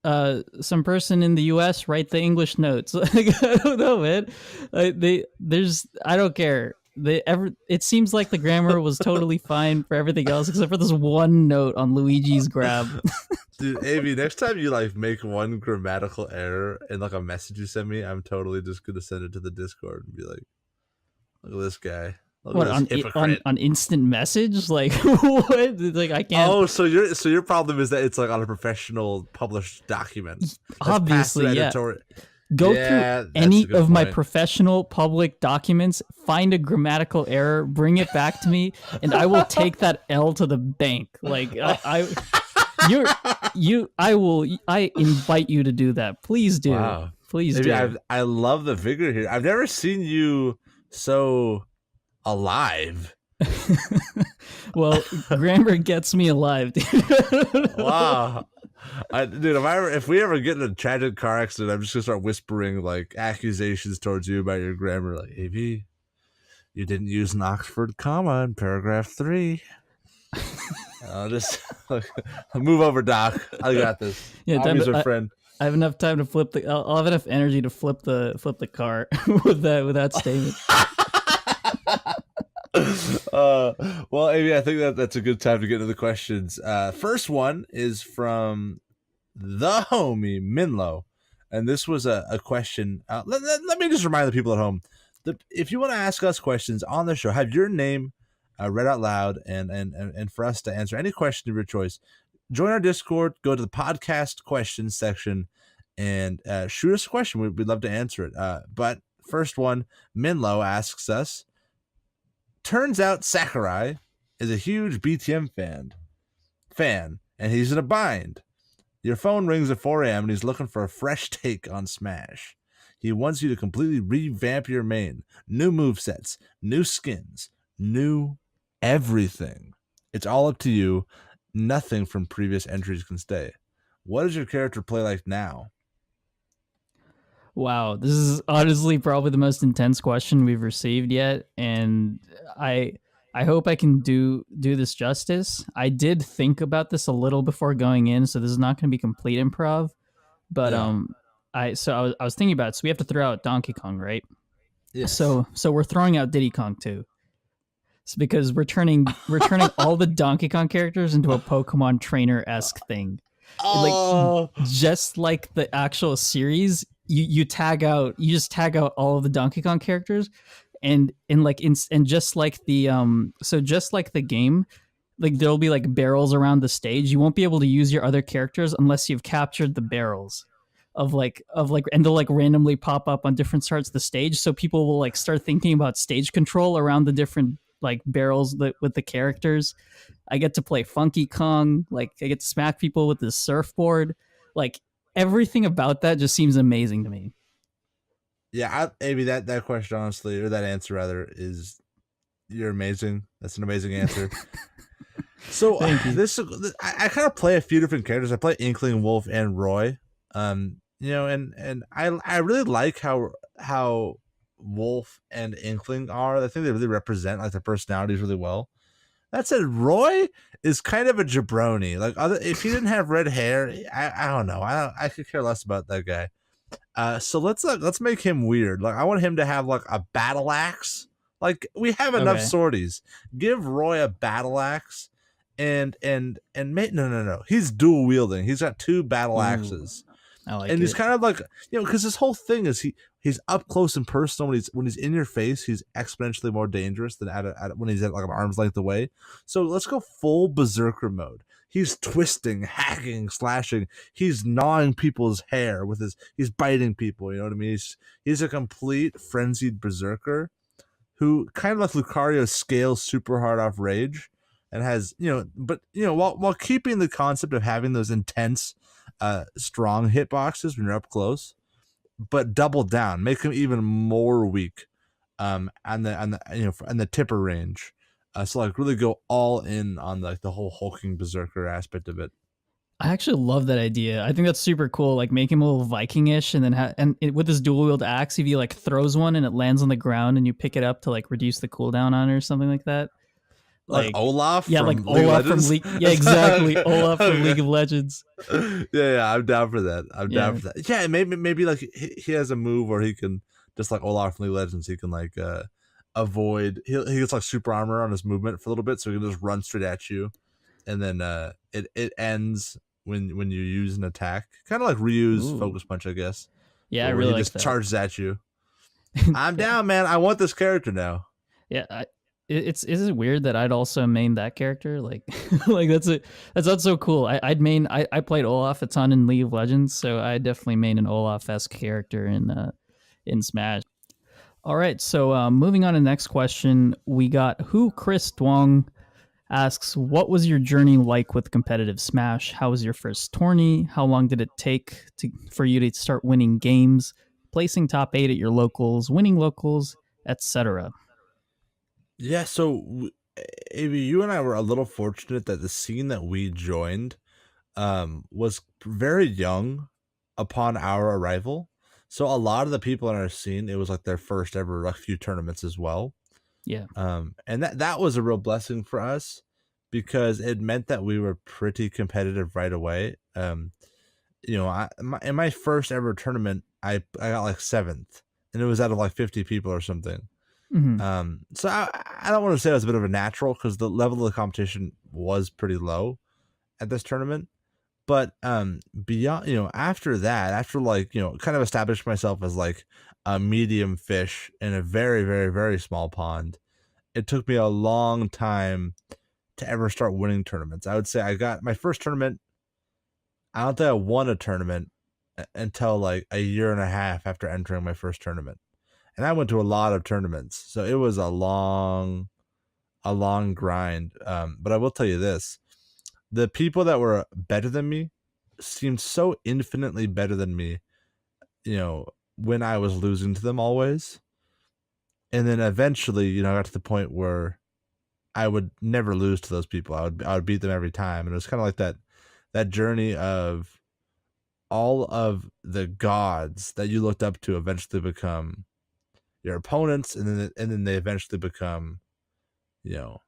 person in the U.S. write the English notes. Like, I don't know, man. I don't care. It seems like the grammar was totally fine for everything else except for this one note on Luigi's grab. Dude, AB, next time you like make one grammatical error in like a message you send me, I'm totally just gonna send it to the Discord and be like, "Look at this guy." What on instant message? Like what? Like I can't. Oh, so your problem is that it's like on a professional published document. Obviously, yeah. Go through any of my professional public documents, find a grammatical error, bring it back to me, and I will take that L to the bank. Like I invite you to do that. Please do. Wow. Please Maybe do. I love the vigor here. I've never seen you so alive. Well, grammar gets me alive, dude. Wow. Dude, if we ever get in a tragic car accident, I'm just gonna start whispering like accusations towards you about your grammar, like, AB, you didn't use an Oxford comma in paragraph 3. I'll just move over, Doc. I got this. Yeah, friend. I have enough time to flip the. I'll have enough energy to flip the car with that statement. Well, Amy, I think that's a good time to get into the questions. First one is from the homie Minlo, and this was a question. Let me just remind the people at home that if you want to ask us questions on the show, have your name read out loud, and for us to answer any question of your choice, join our Discord, go to the podcast questions section, and shoot us a question. We'd love to answer it. But first one, Minlo asks us, turns out Sakurai is a huge BTM fan, and he's in a bind. Your phone rings at 4 a.m. and he's looking for a fresh take on Smash. He wants you to completely revamp your main. New movesets, new skins, new everything. It's all up to you. Nothing from previous entries can stay. What does your character play like now? Wow, this is honestly probably the most intense question we've received yet, and I hope I can do this justice. I did think about this a little before going in, so this is not going to be complete improv. But Yeah. I was thinking about it. So we have to throw out Donkey Kong, right? Yes. So we're throwing out Diddy Kong too. It's because we're turning all the Donkey Kong characters into a Pokemon trainer esque thing. Like Oh. just like the actual series, you just tag out all of the Donkey Kong characters, and just like just like the game, like there'll be like barrels around the stage. You won't be able to use your other characters unless you've captured the barrels and they'll like randomly pop up on different parts of the stage. So people will like start thinking about stage control around the different like barrels with the characters. I get to play Funky Kong. Like I get to smack people with this surfboard. Like everything about that just seems amazing to me. Yeah, maybe that question, honestly, or that answer rather, is you're amazing. That's an amazing answer. So Thank you. I kind of play a few different characters. I play Inkling, Wolf, and Roy. And I really like how Wolf and Inkling are. I think they really represent like their personalities really well. That said, Roy is kind of a jabroni. Like if he didn't have red hair, I don't know. I could care less about that guy. So let's make him weird. Like I want him to have like a battle axe. Like we have enough Okay. swordies. Give Roy a battle axe, no. He's dual wielding. He's got two battle Ooh, axes, I like and he's it. kind of like because his whole thing is he's up close and personal. When he's in your face, he's exponentially more dangerous than when he's at like an arm's length away. So let's go full berserker mode. He's twisting, hacking, slashing. He's gnawing people's hair with his. He's biting people. You know what I mean? He's a complete frenzied berserker who kind of like Lucario scales super hard off rage and has but while keeping the concept of having those intense, strong hitboxes when you're up close, but double down, make him even more weak, on the tipper range. So like really go all in on like the whole hulking berserker aspect of it. I actually love that idea. I think that's super cool. Like make him a little Vikingish, and then with his dual wield axe, if he like throws one and it lands on the ground, and you pick it up to like reduce the cooldown on it or something like that. Like Like Olaf yeah, like from League of Olaf from Legends. League. Yeah, exactly. Olaf from League of Legends. Yeah, I'm down for that. I'm down Yeah. for that. Yeah, maybe like he has a move where he can just like Olaf from League of Legends. He can like avoid. He gets like super armor on his movement for a little bit, so he can just run straight at you, and then it ends when you use an attack, kind of like Ryu's Ooh. focus punch, I guess, Yeah, I where really he like just that. charges at you. I'm Yeah. down, man. I want this character now. Yeah. It's is it weird that I'd also main that character? Like, like that's not so cool. I played Olaf a ton in League of Legends, so I definitely main an Olaf esque character in Smash. All right, so moving on to the next question, we got who Chris Dwong asks, what was your journey like with competitive Smash? How was your first tourney? How long did it take for you to start winning games, placing top 8 at your locals, winning locals, etc.? Yeah, so Avi, you and I were a little fortunate that the scene that we joined was very young upon our arrival. So a lot of the people in our scene, it was like their first ever like few tournaments as well. Yeah. And that was a real blessing for us because it meant that we were pretty competitive right away. In my first ever tournament, I got like seventh, and it was out of like 50 people or something. Hmm. So I don't want to say it was a bit of a natural because the level of the competition was pretty low at this tournament. But beyond, after that, after like, kind of established myself as like a medium fish in a very, very, very small pond, it took me a long time to ever start winning tournaments. I would say I got my first tournament. I don't think I won a tournament until like a year and a half after entering my first tournament. And I went to a lot of tournaments. So it was a long grind. But I will tell you this, the people that were better than me seemed so infinitely better than me, when I was losing to them always. And then eventually, I got to the point where I would never lose to those people. I would beat them every time. And it was kind of like that journey of all of the gods that you looked up to eventually become your opponents, and then they eventually become you know,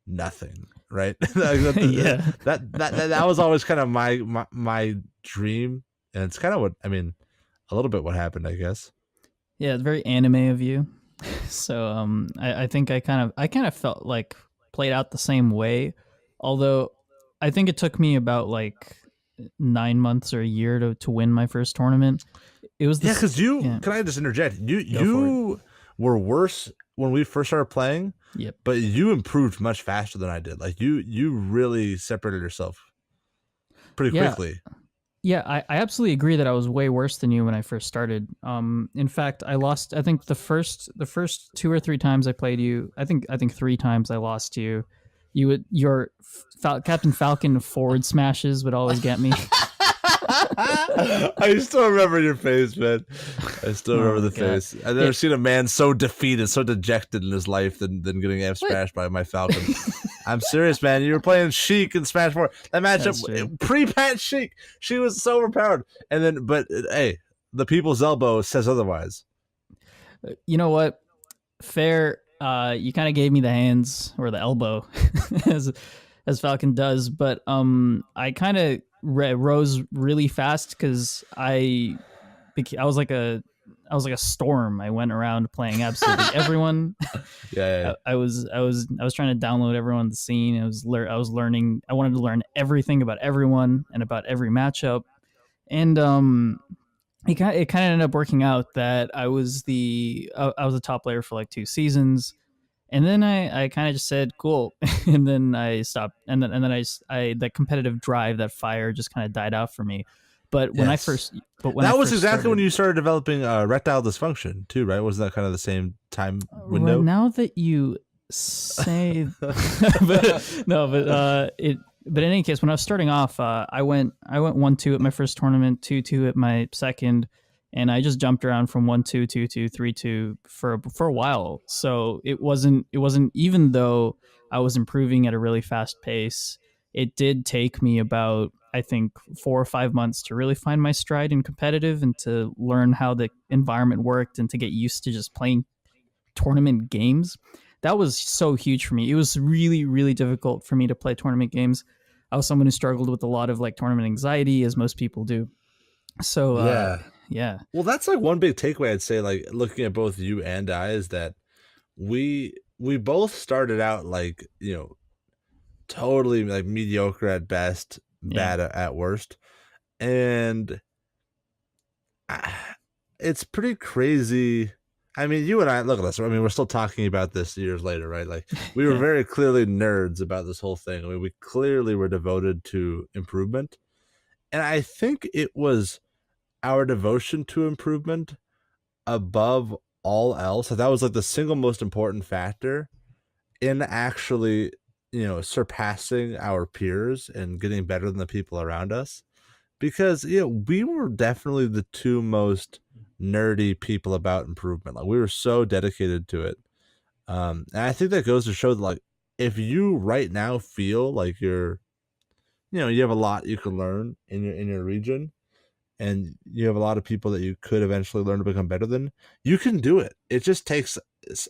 nothing, right? that, Yeah. that was always kind of my dream, and it's kind of what I mean, a little bit what happened, I guess. Yeah, it's very anime of you. So I think I kind of felt like played out the same way. Although I think it took me about like 9 months or a year to win my first tournament. It was Yeah, this. because you Yeah, can I just interject? You go for it. you were worse when we first started playing, Yep. but you improved much faster than I did. Like you really separated yourself pretty Yeah, quickly. yeah. I absolutely agree that I was way worse than you when I first started. In fact, I lost. I think the first 2 or 3 times I played you. I think 3 times I lost to you. Your Captain Falcon forward smashes would always get me. I still remember your face, man. I still Oh remember my the god! face. I've never It seen a man so defeated, so dejected in his life than getting F what? smashed by my Falcon. I'm serious, man. You were playing Sheik in Smash 4. That That's true. matchup, pre-patch Sheik, she was so overpowered. And then, but hey, the people's elbow says otherwise. You know what? Fair. You kind of gave me the hands or the elbow, as as Falcon does, but I kind of rose really fast because I was like a storm. I went around playing absolutely everyone. Yeah. I was trying to download everyone the scene. I was learning. I wanted to learn everything about everyone and about every matchup. And it kind of ended up working out that I was a top player for like 2 seasons, and then I kind of just said cool, and then I stopped, and then I the competitive drive, that fire just kind of died out for me. But when I Yes. first but when I That was first exactly when started, you started developing erectile dysfunction, too, right? Wasn't that kind of the same time right window? now that you say, but no, but in any case, when I was starting off, I went 1-2 at my first tournament, 2-2 at my second, and I just jumped around from 1-2, 2-2, 3-2 for a while. So it wasn't even though I was improving at a really fast pace. It did take me about, I think, 4 or 5 months to really find my stride in competitive and to learn how the environment worked and to get used to just playing tournament games. That was so huge for me. It was really, really difficult for me to play tournament games. I was someone who struggled with a lot of like tournament anxiety, as most people do. So, Yeah. yeah, Well, that's like one big takeaway I'd say, like looking at both you and I, is that we both started out like, totally like mediocre at best, yeah, bad at worst. And it's pretty crazy. I mean, you and I, look at us. I mean, we're still talking about this years later, right? Like, we were yeah, very clearly nerds about this whole thing. I mean, we clearly were devoted to improvement. And I think it was our devotion to improvement above all else. That was like the single most important factor in actually, surpassing our peers and getting better than the people around us. Because, we were definitely the two most nerdy people about improvement. Like, we were so dedicated to it. And I think that goes to show that, like, if you right now feel like you have a lot you can learn in your region, and you have a lot of people that you could eventually learn to become better than, you can do it. It just takes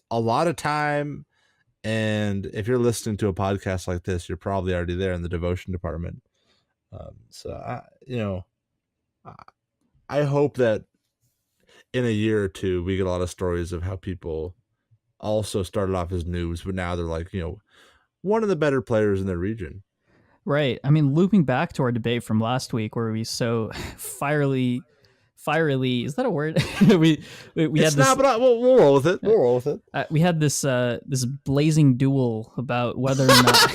a lot of time. And if you're listening to a podcast like this, you're probably already there in the devotion department. So I hope that in a year or two, we get a lot of stories of how people also started off as noobs, but now they're like, one of the better players in their region. right. I mean, looping back to our debate from last week, where we so fierily, is that a word? We had It's this not, but we'll roll with it. We'll roll with it. we had this blazing duel about whether or not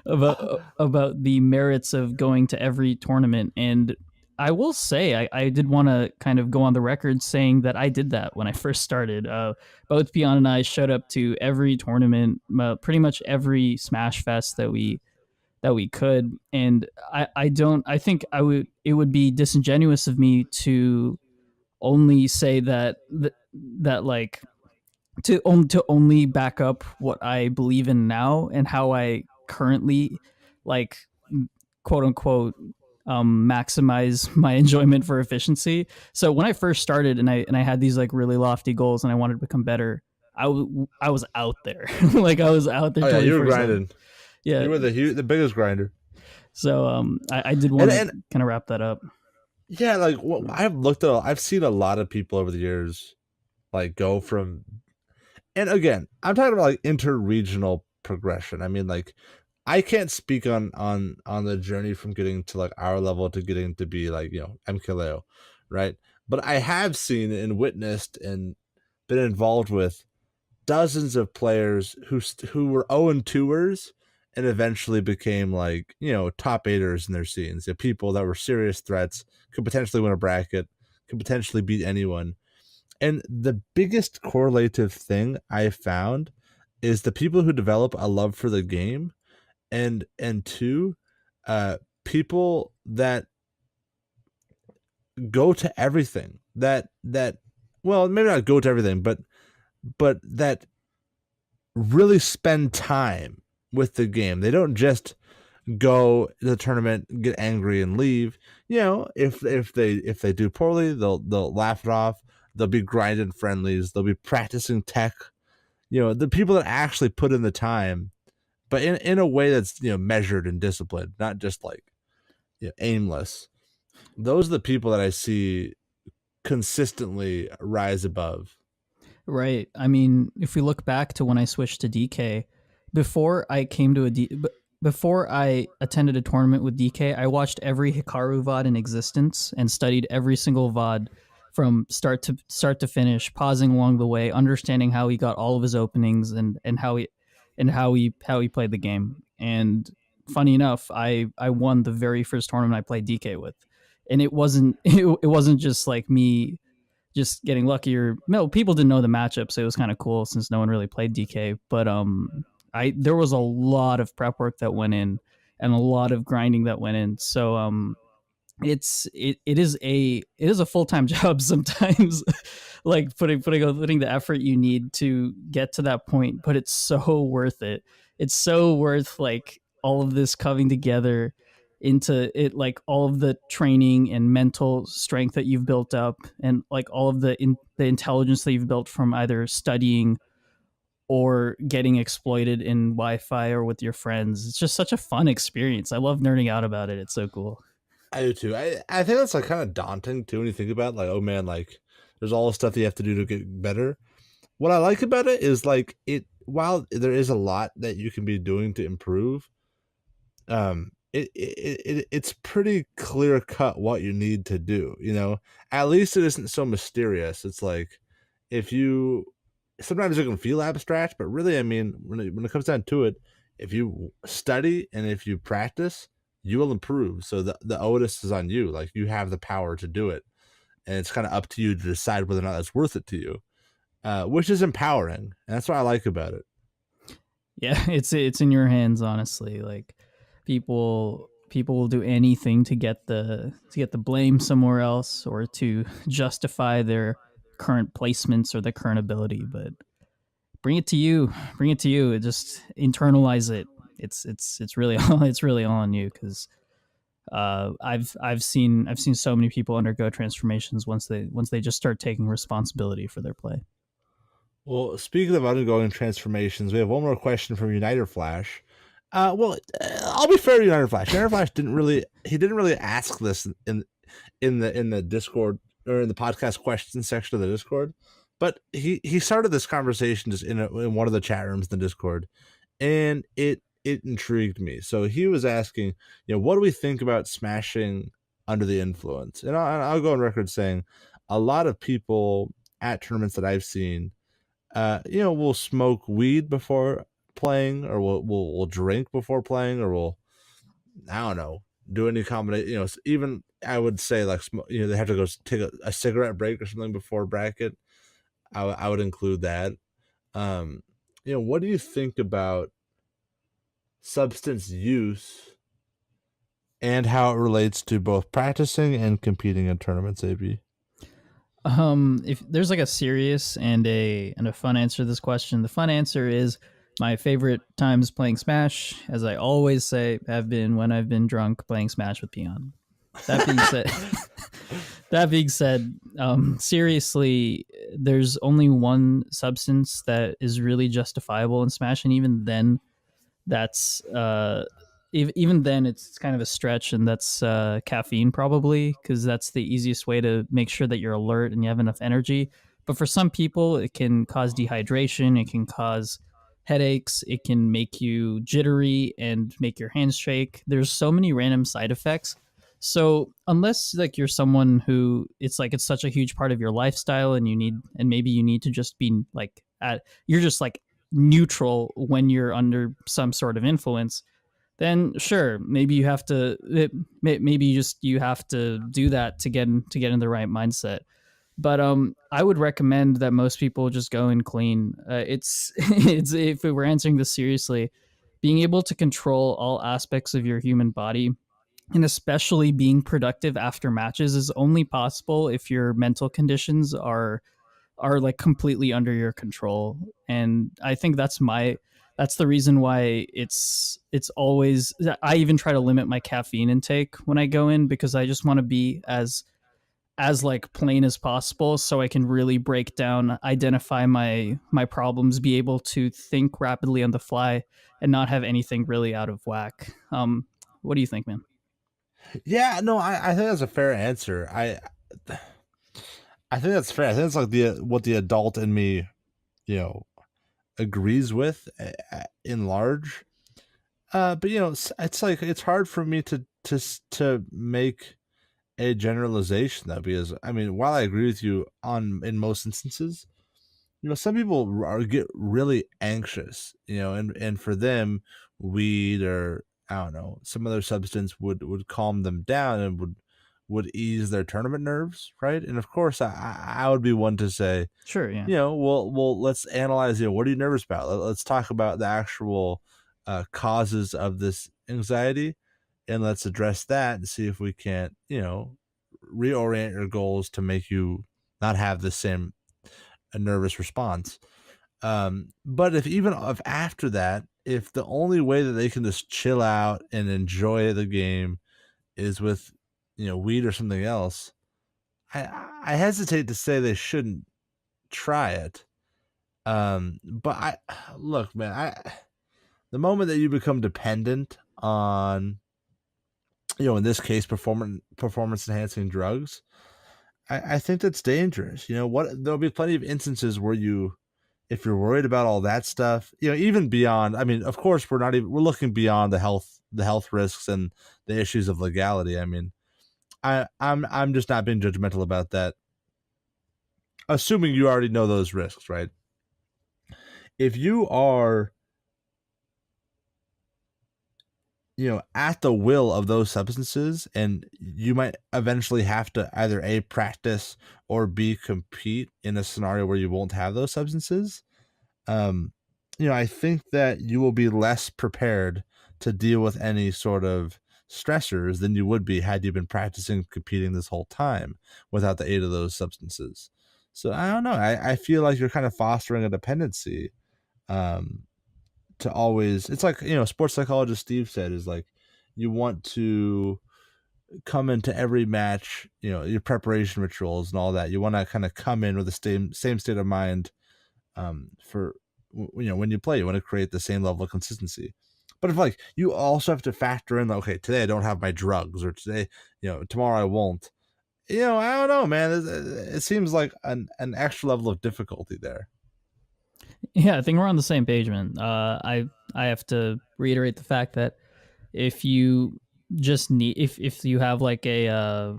about the merits of going to every tournament. And I will say I did want to kind of go on the record saying that I did that when I first started. Both Peon and I showed up to every tournament, pretty much every Smash Fest that we could. And I think it would be disingenuous of me to only say that like to only back up what I believe in now and how I currently, like, quote unquote, maximize my enjoyment for efficiency. So when I first started and I had these like really lofty goals and I wanted to become better, I was out there. Like I was out there Oh yeah, you were 24/7. grinding. Yeah. You were the biggest grinder. So I did want to And kind of wrap that up. yeah, like what I've seen a lot of people over the years like go from, and again, I'm talking about like interregional progression. I mean, like I can't speak on the journey from getting to like our level to getting to be like, MKLeo, right? But I have seen and witnessed and been involved with dozens of players who were 0-2ers and eventually became like, top eighters in their scenes. People that were serious threats, could potentially win a bracket, could potentially beat anyone. And the biggest correlative thing I found is the people who develop a love for the game, and two, people that go to everything, that well, maybe not go to everything, but that really spend time with the game. They don't just go to the tournament, get angry, and leave. If they do poorly, they'll laugh it off. They'll be grinding friendlies. They'll be practicing tech. The people that actually put in the time, but in a way that's measured and disciplined, not just like aimless. Those are the people that I see consistently rise above. Right. I mean, if we look back to when I switched to DK, before I came to before I attended a tournament with DK, I watched every Hikaru VOD in existence and studied every single VOD from start to finish, pausing along the way, understanding how he got all of his openings and how he played the game. And funny enough, I won the very first tournament I played DK with. And it wasn't just like me just getting luckier. No, people didn't know the matchup, so it was kind of cool since no one really played DK. But I there was a lot of prep work that went in and a lot of grinding that went in. So it is a full-time job sometimes, like putting the effort you need to get to that point, but it's so worth it. It's so worth like all of this coming together into it, like all of the training and mental strength that you've built up, and like all of the intelligence that you've built from either studying or getting exploited in Wi-Fi or with your friends. It's just such a fun experience. I love nerding out about it. It's so cool. I do too. I think that's like kind of daunting too when you think about like, oh man, like there's all the stuff that you have to do to get better. What I like about it is like while there is a lot that you can be doing to improve, it's pretty clear cut what you need to do. At least it isn't so mysterious. It's like if you sometimes it can feel abstract, but really, I mean, when it comes down to it, if you study and if you practice, you will improve. So the onus is on you. Like you have the power to do it, and it's kind of up to you to decide whether or not that's worth it to you, which is empowering, and that's what I like about it. Yeah, it's in your hands, honestly. Like people will do anything to get the blame somewhere else or to justify their current placements or their current ability, but bring it to you. Just internalize it. It's really it's really all on you, because I've seen so many people undergo transformations once they just start taking responsibility for their play. Well, speaking of undergoing transformations, we have one more question from Uniter Flash. I'll be fair to Uniter Flash. Uniter Flash didn't really ask this in the Discord or in the podcast question section of the Discord, but he started this conversation just in one of the chat rooms in the Discord, and it intrigued me. So he was asking, what do we think about smashing under the influence? And I'll go on record saying a lot of people at tournaments that I've seen, we'll smoke weed before playing, or we'll drink before playing, or I don't know, do any combination. Even I would say like they have to go take a cigarette break or something before bracket. I would include that. What do you think about substance use and how it relates to both practicing and competing in tournaments, AB? If there's like a serious and a fun answer to this question, the fun answer is my favorite times playing Smash, as I always say, have been when I've been drunk playing Smash with Peon. That being said, seriously, there's only one substance that is really justifiable in Smash, and even then, that's even then it's kind of a stretch, and that's caffeine probably, because that's the easiest way to make sure that you're alert and you have enough energy. But for some people, it can cause dehydration, it can cause headaches, it can make you jittery and make your hands shake. There's so many random side effects. So unless like you're someone who it's such a huge part of your lifestyle, and maybe you need to just be like at you're just like neutral when you're under some sort of influence, then sure, maybe you have to maybe you have to do that to get in the right mindset. But I would recommend that most people just go and clean. It's if we were answering this seriously, being able to control all aspects of your human body, and especially being productive after matches, is only possible if your mental conditions are like completely under your control. And I think that's the reason why it's always, I even try to limit my caffeine intake when I go in, because I just want to be as like plain as possible, so I can really break down, identify my problems, be able to think rapidly on the fly, and not have anything really out of whack. What do you think, man? Yeah, no, I think that's a fair answer. I think that's fair. I think it's like the what the adult in me, you know, agrees with in large. But it's like it's hard for me to make a generalization though, because I mean, while I agree with you on in most instances, some people get really anxious, and for them, weed or I don't know, some other substance would calm them down and would ease their tournament nerves, right? And of course, I would be one to say, Sure, yeah. well, let's analyze. What are you nervous about? Let's talk about the actual causes of this anxiety, and let's address that and see if we can't, reorient your goals to make you not have the same a nervous response. But if after that, if the only way that they can just chill out and enjoy the game is with, weed or something else, I hesitate to say they shouldn't try it. But I look, man, the moment that you become dependent on, in this case, performance enhancing drugs, I think that's dangerous. There'll be plenty of instances where if you're worried about all that stuff, even beyond, I mean, of course, we're looking beyond the health risks and the issues of legality. I mean, I'm just not being judgmental about that. Assuming you already know those risks, right? If you are, at the will of those substances, and you might eventually have to either A, practice, or B, compete in a scenario where you won't have those substances, um, I think that you will be less prepared to deal with any sort of stressors than you would be had you been practicing competing this whole time without the aid of those substances. So I don't know. I feel like you're kind of fostering a dependency, um, to always. It's like, sports psychologist Steve said, is like you want to come into every match, your preparation rituals and all that. You want to kind of come in with the same state of mind, for when you play. You want to create the same level of consistency. But if like you also have to factor in, like, okay, today I don't have my drugs, or today, tomorrow I won't. I don't know, man. It seems like an extra level of difficulty there. Yeah, I think we're on the same page, man. I have to reiterate the fact that if you just need if you have like a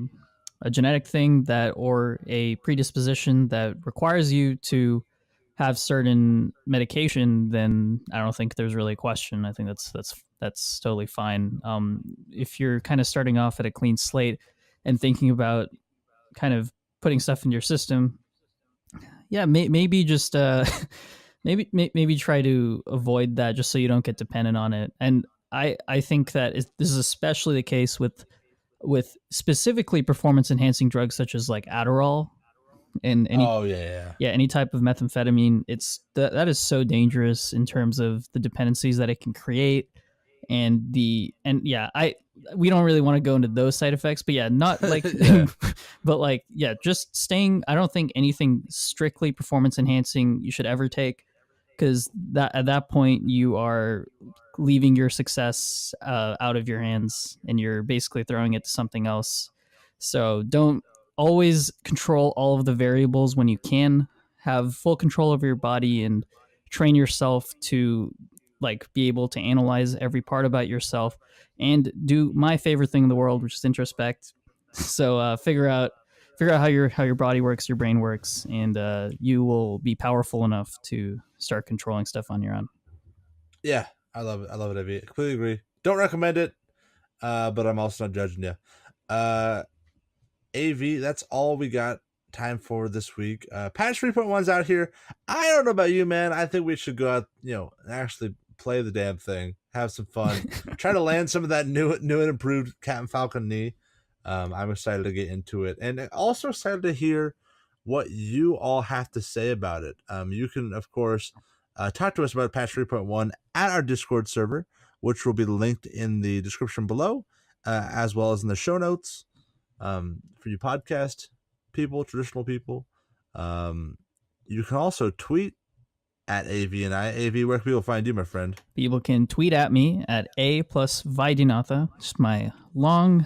genetic thing that, or a predisposition that requires you to have certain medication, then I don't think there's really a question. I think that's totally fine. If you're kind of starting off at a clean slate and thinking about kind of putting stuff into your system, yeah, maybe just maybe try to avoid that, just so you don't get dependent on it. And I think that this is especially the case with specifically performance enhancing drugs such as like Adderall and Oh yeah, any type of methamphetamine. That is so dangerous in terms of the dependencies that it can create. And yeah, we don't really want to go into those side effects, but yeah, not like, Yeah. but like, yeah, just staying. I don't think anything strictly performance enhancing you should ever take, because that at that point you are leaving your success out of your hands and you're basically throwing it to something else. So don't always control all of the variables when you can. Have full control over your body and train yourself to like be able to analyze every part about yourself and do my favorite thing in the world, which is introspect. So figure out how your body works, your brain works, and you will be powerful enough to start controlling stuff on your own. Yeah, I love it. I love it, Abby. Completely agree. Don't recommend it, but I'm also not judging you. AV, that's all we got time for this week. Patch 3.1's out here. I don't know about you, man. I think we should go out, and actually play the damn thing, have some fun, try to land some of that new and improved Captain Falcon knee. I'm excited to get into it, and also excited to hear what you all have to say about it. You can, of course, talk to us about Patch 3.1 at our Discord server, which will be linked in the description below, as well as in the show notes. For you podcast people, traditional people, you can also tweet at AV and I. AV, where can people find you, my friend? People can tweet at me at A plus Vaidyanatha, just my long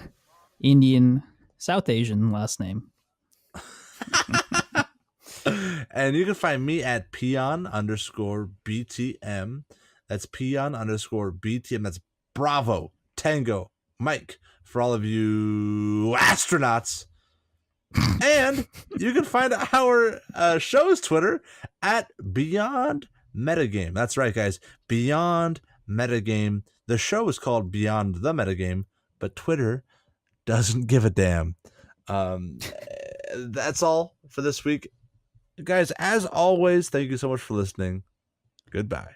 Indian, South Asian last name. And you can find me at Peon _ BTM. That's Peon _ BTM. That's Bravo, Tango, Mike, for all of you astronauts. And you can find our show's Twitter at Beyond Metagame. That's right, guys. Beyond Metagame. The show is called Beyond the Metagame, but Twitter doesn't give a damn. That's all for this week. Guys, as always, thank you so much for listening. Goodbye.